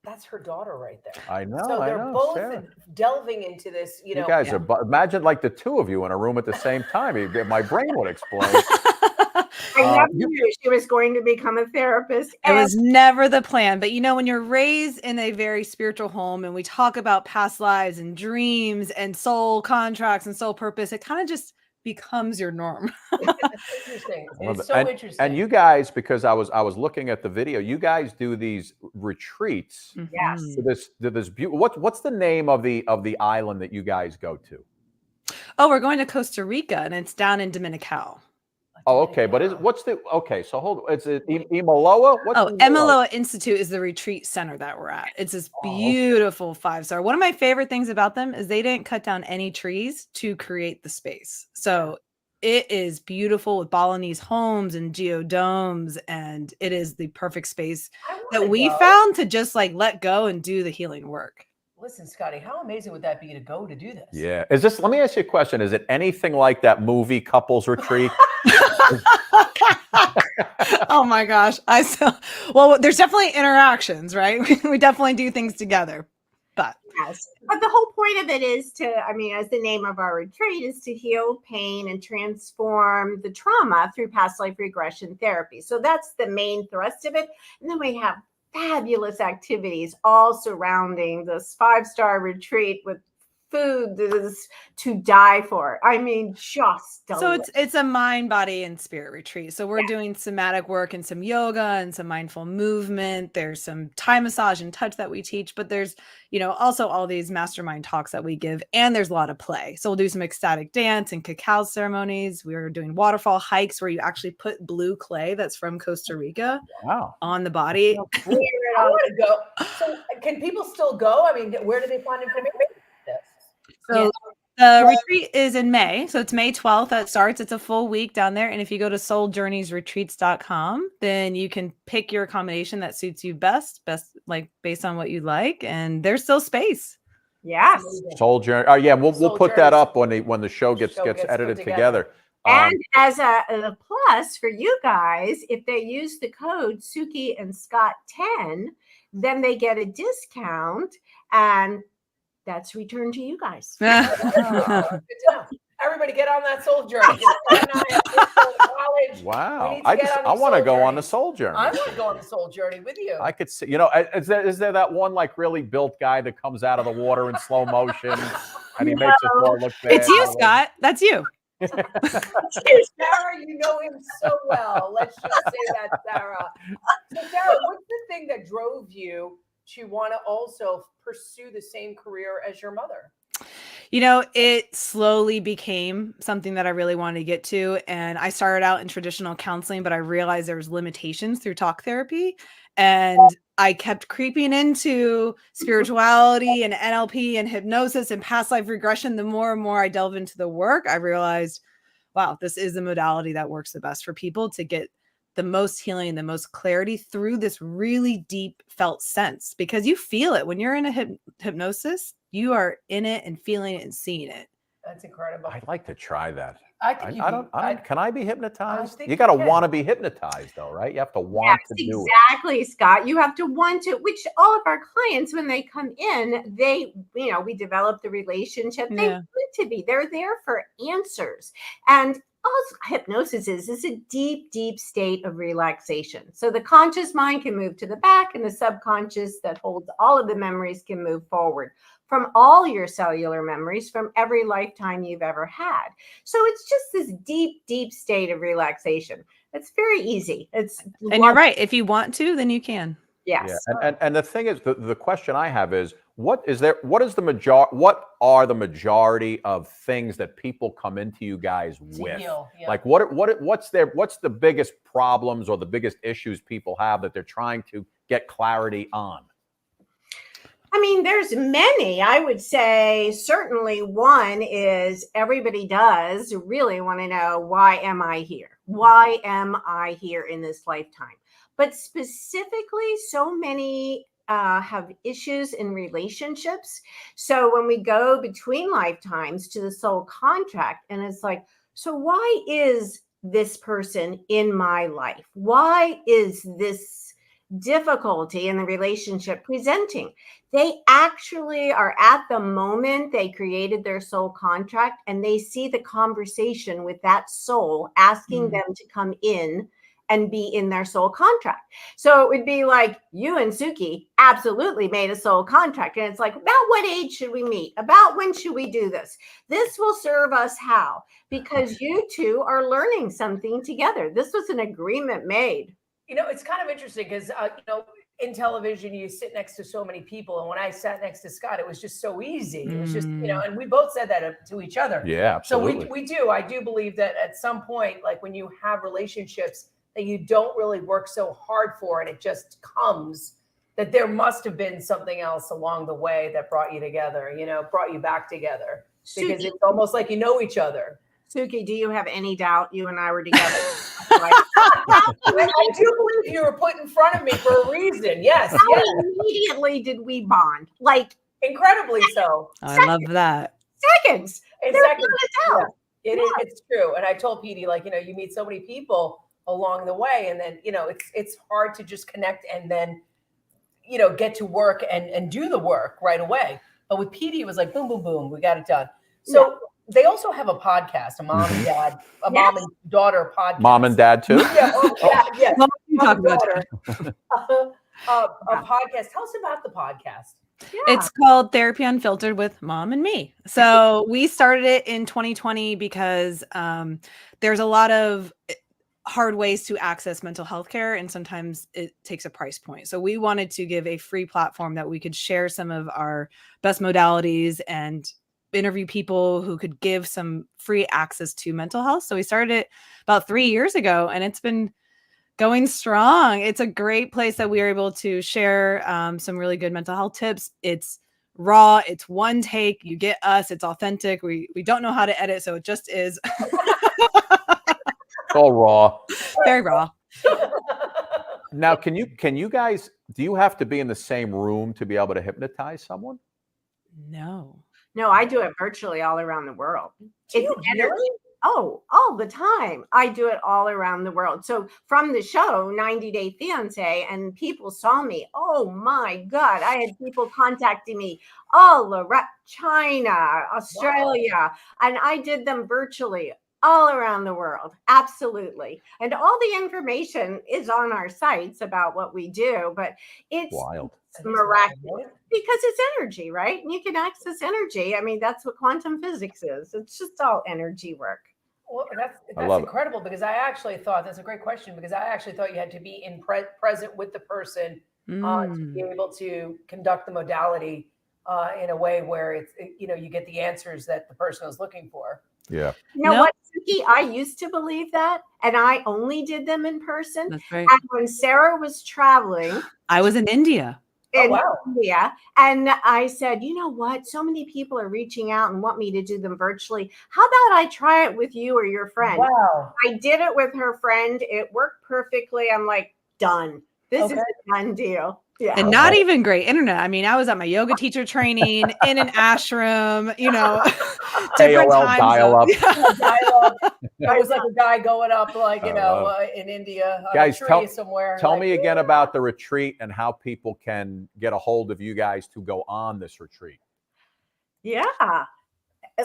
Speaker 1: that's her daughter right there.
Speaker 2: I know.
Speaker 1: So they're both
Speaker 2: Sarah.
Speaker 1: delving into this. You
Speaker 2: guys are. Imagine like the two of you in a room at the same time. My brain would explode.
Speaker 20: I never knew she was going to become a therapist.
Speaker 19: It was never the plan. But when you're raised in a very spiritual home and we talk about past lives and dreams and soul contracts and soul purpose, it kind of just becomes your norm.
Speaker 1: It's interesting. It's so interesting.
Speaker 2: And you guys, because I was looking at the video, you guys do these retreats.
Speaker 20: Yes.
Speaker 2: To this what's the name of the island that you guys go to?
Speaker 19: Oh, we're going to Costa Rica, and it's down in Dominical.
Speaker 2: Oh, okay. But so hold on. Is it Imaloa?
Speaker 19: Imaloa Institute is the retreat center that we're at. It's this beautiful 5-star. One of my favorite things about them is they didn't cut down any trees to create the space. So it is beautiful with Balinese homes and geodomes, and it is the perfect space that we found to just let go and do the healing work.
Speaker 1: Listen, Scotty, how amazing would that be to go to do this?
Speaker 2: Yeah. Let me ask you a question. Is it anything like that movie Couples Retreat?
Speaker 19: Oh my gosh. Well, there's definitely interactions, right? We definitely do things together. But
Speaker 20: yes. But the whole point of it is as the name of our retreat is to heal pain and transform the trauma through past life regression therapy. So that's the main thrust of it. And then we have fabulous activities all surrounding this 5-star retreat with food that is to die for. I mean, just delicious.
Speaker 19: So it's a mind, body, and spirit retreat. So we're doing somatic work and some yoga and some mindful movement. There's some Thai massage and touch that we teach, but there's, also all these mastermind talks that we give, and there's a lot of play. So we'll do some ecstatic dance and cacao ceremonies. We're doing waterfall hikes where you actually put blue clay that's from Costa Rica on the body.
Speaker 1: I want to go. So can people still go? I mean, where do they find information?
Speaker 19: So the retreat is in May. So it's May 12th that starts. It's a full week down there. And if you go to souljourneysretreats.com, then you can pick your accommodation that suits you best based on what you like. And there's still space.
Speaker 20: Yes.
Speaker 2: Soul Journey. Oh yeah, we'll put that up when the show gets edited together.
Speaker 20: And as a plus for you guys, if they use the code Suki and Scott 10, then they get a discount. And That's returned to you guys.
Speaker 1: Good to know. Everybody get on that soul journey. College.
Speaker 2: Wow. I want to go on the soul journey.
Speaker 1: I want to go on the soul journey with you.
Speaker 2: I could see, is there that one like really built guy that comes out of the water in slow motion and he makes us all look bad?
Speaker 19: It's you, Scott. That's you.
Speaker 1: Sarah, you know him so well. Let's just say that, Sarah. So, Sarah, what's the thing that drove you to want to also pursue the same career as your mother?
Speaker 19: It slowly became something that I really wanted to get to. And I started out in traditional counseling, but I realized there was limitations through talk therapy. And I kept creeping into spirituality and NLP and hypnosis and past life regression. The more and more I delve into the work, I realized, wow, this is the modality that works the best for people to get the most healing and the most clarity through this really deep felt sense, because you feel it when you're in a hypnosis. You are in it and feeling it and seeing it.
Speaker 1: That's incredible.
Speaker 2: I'd like to try that.
Speaker 1: Can
Speaker 2: I be hypnotized? You got to want to be hypnotized though, right? You have to want to do it.
Speaker 20: Exactly, Scott. You have to want to, which all of our clients, when they come in, we develop the relationship. They want to be. They're there for answers. And all hypnosis is a deep, deep state of relaxation. So the conscious mind can move to the back and the subconscious that holds all of the memories can move forward from all your cellular memories from every lifetime you've ever had. So it's just this deep, deep state of relaxation. It's very easy. And
Speaker 19: you're right. If you want to, then you can.
Speaker 20: Yes.
Speaker 2: Yeah. And the thing is, the question I have is, what are the majority of things that people come into you guys with? Like what's the biggest problems or the biggest issues people have that they're trying to get clarity on?
Speaker 20: I mean, there's many. I would say certainly one is everybody does really want to know, why am I here? Why am I here in this lifetime? But specifically, so many have issues in relationships. So when we go between lifetimes to the soul contract, and it's like, so why is this person in my life? Why is this difficulty in the relationship presenting? They actually are at the moment they created their soul contract, and they see the conversation with that soul asking them to come in and be in their soul contract. So it would be like, you and Suki absolutely made a soul contract. And it's like, about what age should we meet? About when should we do this? This will serve us how? Because you two are learning something together. This was an agreement made.
Speaker 1: It's kind of interesting because, in television, you sit next to so many people. And when I sat next to Scott, it was just so easy. It was just, and we both said that to each other.
Speaker 2: Yeah, absolutely.
Speaker 1: So I do believe that at some point, like when you have relationships that you don't really work so hard for, and it just comes, that there must have been something else along the way that brought you together, brought you back together. Because
Speaker 20: Suki,
Speaker 1: it's almost like you know each other.
Speaker 20: Suki, do you have any doubt you and I were together?
Speaker 1: I do believe you were put in front of me for a reason. Yes.
Speaker 20: How immediately did we bond? Like
Speaker 1: incredibly so.
Speaker 19: I love that.
Speaker 20: Seconds.
Speaker 1: It's true. And I told Petey, you meet so many people along the way, and then it's hard to just connect and then get to work and do the work right away. But with Petey, it was like boom, boom, boom, we got it done. So they also have a podcast, a mom and dad, mom and daughter podcast.
Speaker 2: Mom and dad too?
Speaker 1: Yes.
Speaker 19: Mom and daughter.
Speaker 1: A podcast. Tell us about the podcast.
Speaker 19: It's called Therapy Unfiltered with Mom and Me. So we started it in 2020 because there's a lot of hard ways to access mental health care, and sometimes it takes a price point. So we wanted to give a free platform that we could share some of our best modalities and interview people who could give some free access to mental health. So we started it about 3 years ago, and it's been going strong. It's a great place that we are able to share some really good mental health tips. It's raw. It's one take. You get us. It's authentic. We don't know how to edit, so it just is.
Speaker 2: It's all raw.
Speaker 19: Very raw.
Speaker 2: Now, can you guys, do you have to be in the same room to be able to hypnotize someone?
Speaker 19: No,
Speaker 20: I do it virtually all around the world. It's
Speaker 1: really?
Speaker 20: Oh, all the time. I do it all around the world. So from the show 90 Day Fiance, and people saw me. Oh my God. I had people contacting me all around China, Australia, and I did them virtually all around the world. Absolutely. And all the information is on our sites about what we do, but it's
Speaker 2: wild.
Speaker 20: Miraculous because it's energy, right? And you can access energy. I mean, that's what quantum physics is. It's just all energy work.
Speaker 1: Well, that's
Speaker 2: love it.
Speaker 1: incredible because I actually thought that's a great question because I actually thought you had to be present with the person to be able to conduct the modality in a way where it's you get the answers that the person is looking for.
Speaker 2: Yeah.
Speaker 20: You know what, Suki? I used to believe that, and I only did them in person.
Speaker 19: That's right.
Speaker 20: And when Sarah was traveling,
Speaker 19: I was in India.
Speaker 20: India, and I said, you know what? So many people are reaching out and want me to do them virtually. How about I try it with you or your friend?
Speaker 1: Wow.
Speaker 20: I did it with her friend. It worked perfectly. I'm like, done. This is a done deal. Yeah.
Speaker 19: And not even great internet. I mean, I was at my yoga teacher training in an ashram, different
Speaker 2: AOL
Speaker 19: time
Speaker 2: dial-up.
Speaker 19: zones.
Speaker 1: Dialogue. I was like a guy going up, like in India, on
Speaker 2: Guys,
Speaker 1: a tree somewhere.
Speaker 2: tell
Speaker 1: like,
Speaker 2: me again about the retreat and how people can get a hold of you guys to go on this retreat.
Speaker 20: Yeah.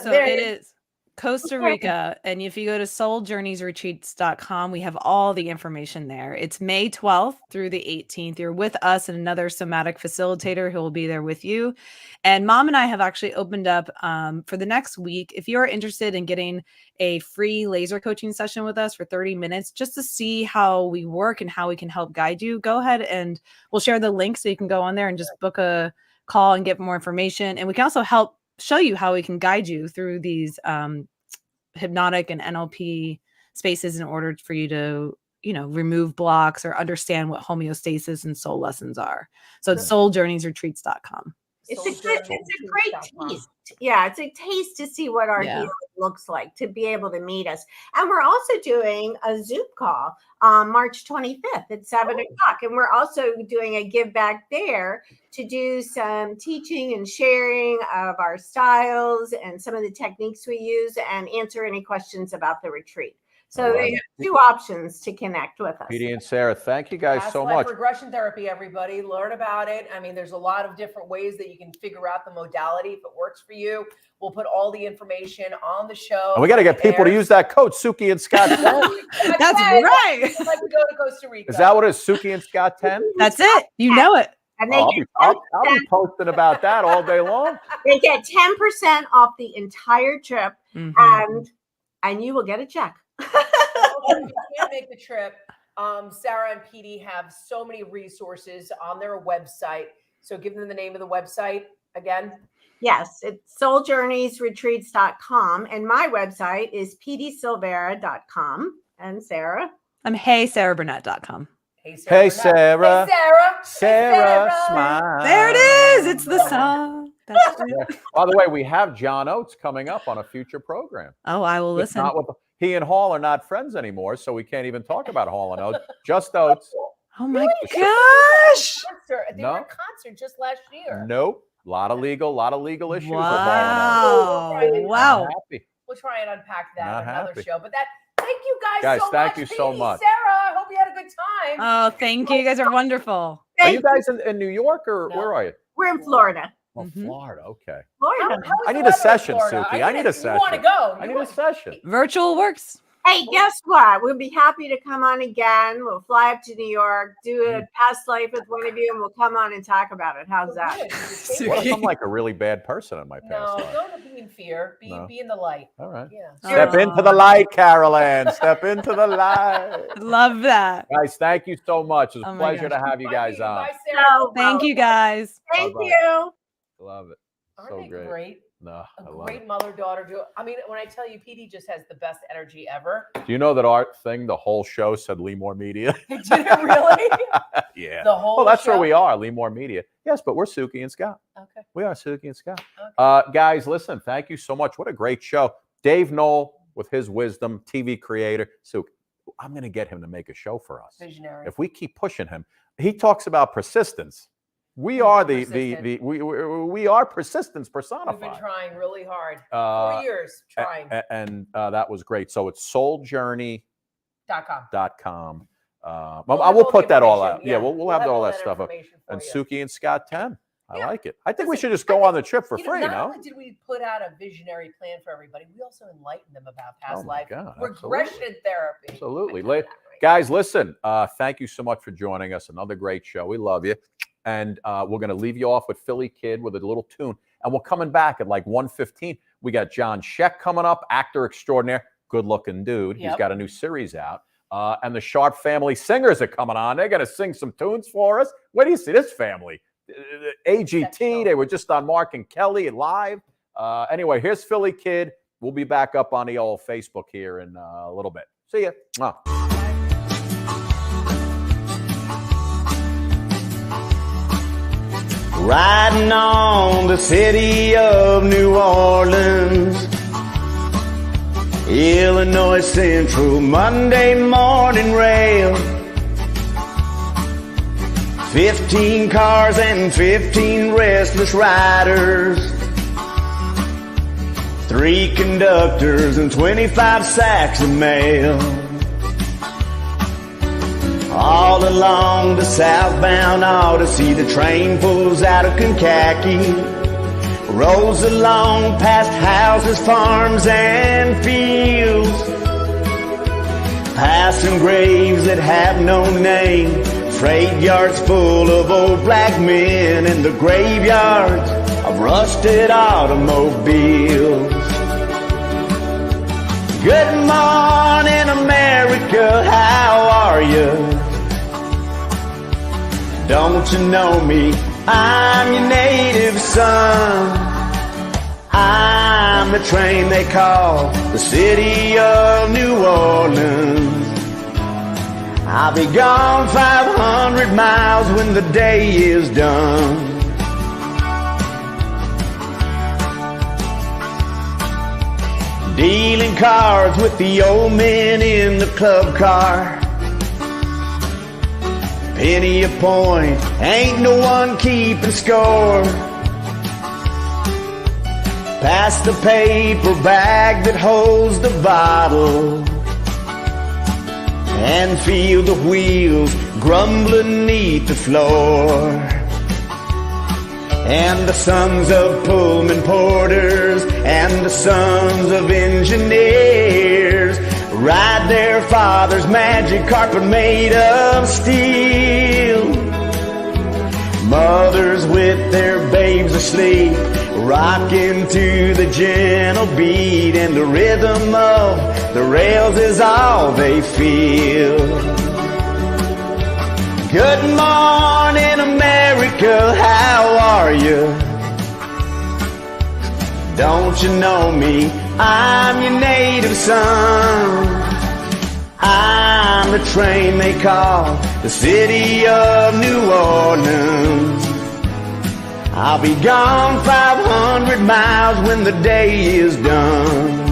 Speaker 19: So it is Costa Rica. And if you go to souljourneysretreats.com, we have all the information there. It's May 12th through the 18th. You're with us and another somatic facilitator who will be there with you. And Mom and I have actually opened up for the next week. If you're interested in getting a free laser coaching session with us for 30 minutes, just to see how we work and how we can help guide you, go ahead and we'll share the link so you can go on there and just book a call and get more information. And we can also help show you how we can guide you through these hypnotic and NLP spaces in order for you to, remove blocks or understand what homeostasis and soul lessons are. So it's souljourneysretreats.com.
Speaker 20: It's a great taste. Yeah, it's a taste to see what our healing looks like, to be able to meet us. And we're also doing a Zoom call on March 25th at 7 o'clock. And we're also doing a give back there to do some teaching and sharing of our styles and some of the techniques we use and answer any questions about the retreat. So they have two options to connect with us.
Speaker 2: Petey and Sarah, thank you guys so much.
Speaker 1: Regression therapy, everybody. Learn about it. I mean, there's a lot of different ways that you can figure out the modality if it works for you. We'll put all the information on the show.
Speaker 2: And we got to get people to use that code, Suki and Scott 10.
Speaker 19: That's right.
Speaker 1: Like to go to Costa Rica.
Speaker 2: Is that what it is, Suki and Scott 10?
Speaker 19: That's it. You know it.
Speaker 20: And
Speaker 2: I'll be posting about that all day long.
Speaker 20: They get 10% off the entire trip, and you will get a check.
Speaker 1: If you can't make the trip, Sarah and Petey have so many resources on their website. So give them the name of the website again.
Speaker 20: Yes, it's souljourneysretreats.com. And my website is peteysilveira.com. And Sarah?
Speaker 19: I'm heysarahburnett.com.
Speaker 2: Hey, Sarah.
Speaker 1: Hey, Sarah.
Speaker 2: Sarah, smile.
Speaker 19: There it is. It's the song. That's it.
Speaker 2: By the way, we have John Oates coming up on a future program.
Speaker 19: Oh, I will
Speaker 2: It's
Speaker 19: listen.
Speaker 2: not with he and Hall are not friends anymore, so we can't even talk about Hall and Oates. Just Oates.
Speaker 19: Oh my gosh.
Speaker 1: They were in concert just last year.
Speaker 2: Nope. A lot of legal issues with Hall
Speaker 19: Wow.
Speaker 2: and Oates.
Speaker 19: Wow.
Speaker 2: Not happy.
Speaker 1: We'll try and unpack that
Speaker 2: Not
Speaker 1: on another
Speaker 2: happy.
Speaker 1: show. But thank you guys so much.
Speaker 2: Thank you so
Speaker 1: Petey,
Speaker 2: much.
Speaker 1: Sarah, I hope you had a good time.
Speaker 19: Oh, thank you. You guys are wonderful.
Speaker 2: Are you guys in New York or where are you?
Speaker 20: We're in Florida.
Speaker 2: Oh, Florida. Okay.
Speaker 20: Florida.
Speaker 2: I need a session, Suki. I need a session.
Speaker 1: You want to go?
Speaker 2: I need a session.
Speaker 19: Virtual works.
Speaker 20: Hey, guess what? We'll be happy to come on again. We'll fly up to New York, do a past life with one of you, and we'll come on and talk about it. How's that?
Speaker 2: What if I'm like a really bad person in my past
Speaker 1: No,
Speaker 2: life?
Speaker 1: don't be in fear. Be in the light.
Speaker 2: All right.
Speaker 1: Yeah.
Speaker 2: Step into the light, Carol Ann. Step into the light.
Speaker 19: Love that.
Speaker 2: Guys, thank you so much. It's a
Speaker 19: Oh my
Speaker 2: pleasure
Speaker 19: gosh.
Speaker 2: to have you guys on.
Speaker 1: Bye, Sarah.
Speaker 19: Thank you guys.
Speaker 20: Thank
Speaker 2: Bye-bye.
Speaker 20: you.
Speaker 2: Love it.
Speaker 1: Aren't
Speaker 2: So
Speaker 1: they
Speaker 2: great.
Speaker 1: great?
Speaker 2: No, I
Speaker 1: A
Speaker 2: love
Speaker 1: great
Speaker 2: it.
Speaker 1: mother-daughter duo. I mean, when I tell you, Petey just has the best energy ever.
Speaker 2: Do you know that art thing, the whole show said Leemore Media?
Speaker 1: Did it really?
Speaker 2: Yeah.
Speaker 1: The whole
Speaker 2: Well, that's
Speaker 1: show?
Speaker 2: where we are, Leemore Media. Yes, but we're Suki and Scott.
Speaker 1: Okay.
Speaker 2: We are Suki and Scott. Guys, listen, thank you so much. What a great show. Dave Noll, with his wisdom, TV creator. Suki, I'm going to get him to make a show for us.
Speaker 1: Visionary.
Speaker 2: If we keep pushing him, he talks about persistence. We are we are persistence personified.
Speaker 1: We've been trying really hard. 4 years trying.
Speaker 2: And that was great. So it's souljourney.com. I will put that all out. Yeah, we'll have all that stuff up. And Suki and Scott 10. I like it. I think we should just go on the trip for free,
Speaker 1: not
Speaker 2: no?
Speaker 1: only did we put out a visionary plan for everybody, we also enlightened them about past life regression therapy.
Speaker 2: Absolutely. Guys, listen, thank you so much for joining us. Another great show. We love you. And we're going to leave you off with Philly Kid with a little tune. And we're coming back at like 1:15. We got John Sheck coming up, actor extraordinaire, good-looking dude. He's got a new series out. And the Sharp Family Singers are coming on. They're going to sing some tunes for us. Where do you see this family? AGT, they were just on Mark and Kelly live. Anyway, here's Philly Kid. We'll be back up on the old Facebook here in a little bit. See ya.
Speaker 3: Riding on the city of New Orleans, Illinois Central Monday morning rail. 15 cars and 15 restless riders, 3 conductors and 25 sacks of mail. All along the southbound Odyssey, the train pulls out of Kankakee, rolls along past houses, farms, and fields, passing graves that have no name, freight yards full of old black men, and the graveyards of rusted automobiles. Good morning, America, how are you? Don't you know me? I'm your native son. I'm the train they call the city of New Orleans. I'll be gone 500 miles when the day is done. Dealing cards with the old men in the club car. Penny a point, ain't no one keeping score. Pass the paper bag that holds the bottle, and feel the wheels grumbling neath the floor. And the sons of Pullman porters and the sons of engineers ride their father's magic carpet made of steel. Mothers with their babes asleep, rocking to the gentle beat, and the rhythm of the rails is all they feel. Good morning, America, how are you? Don't you know me? I'm your native son. I'm the train they call the city of New Orleans. I'll be gone 500 miles when the day is done.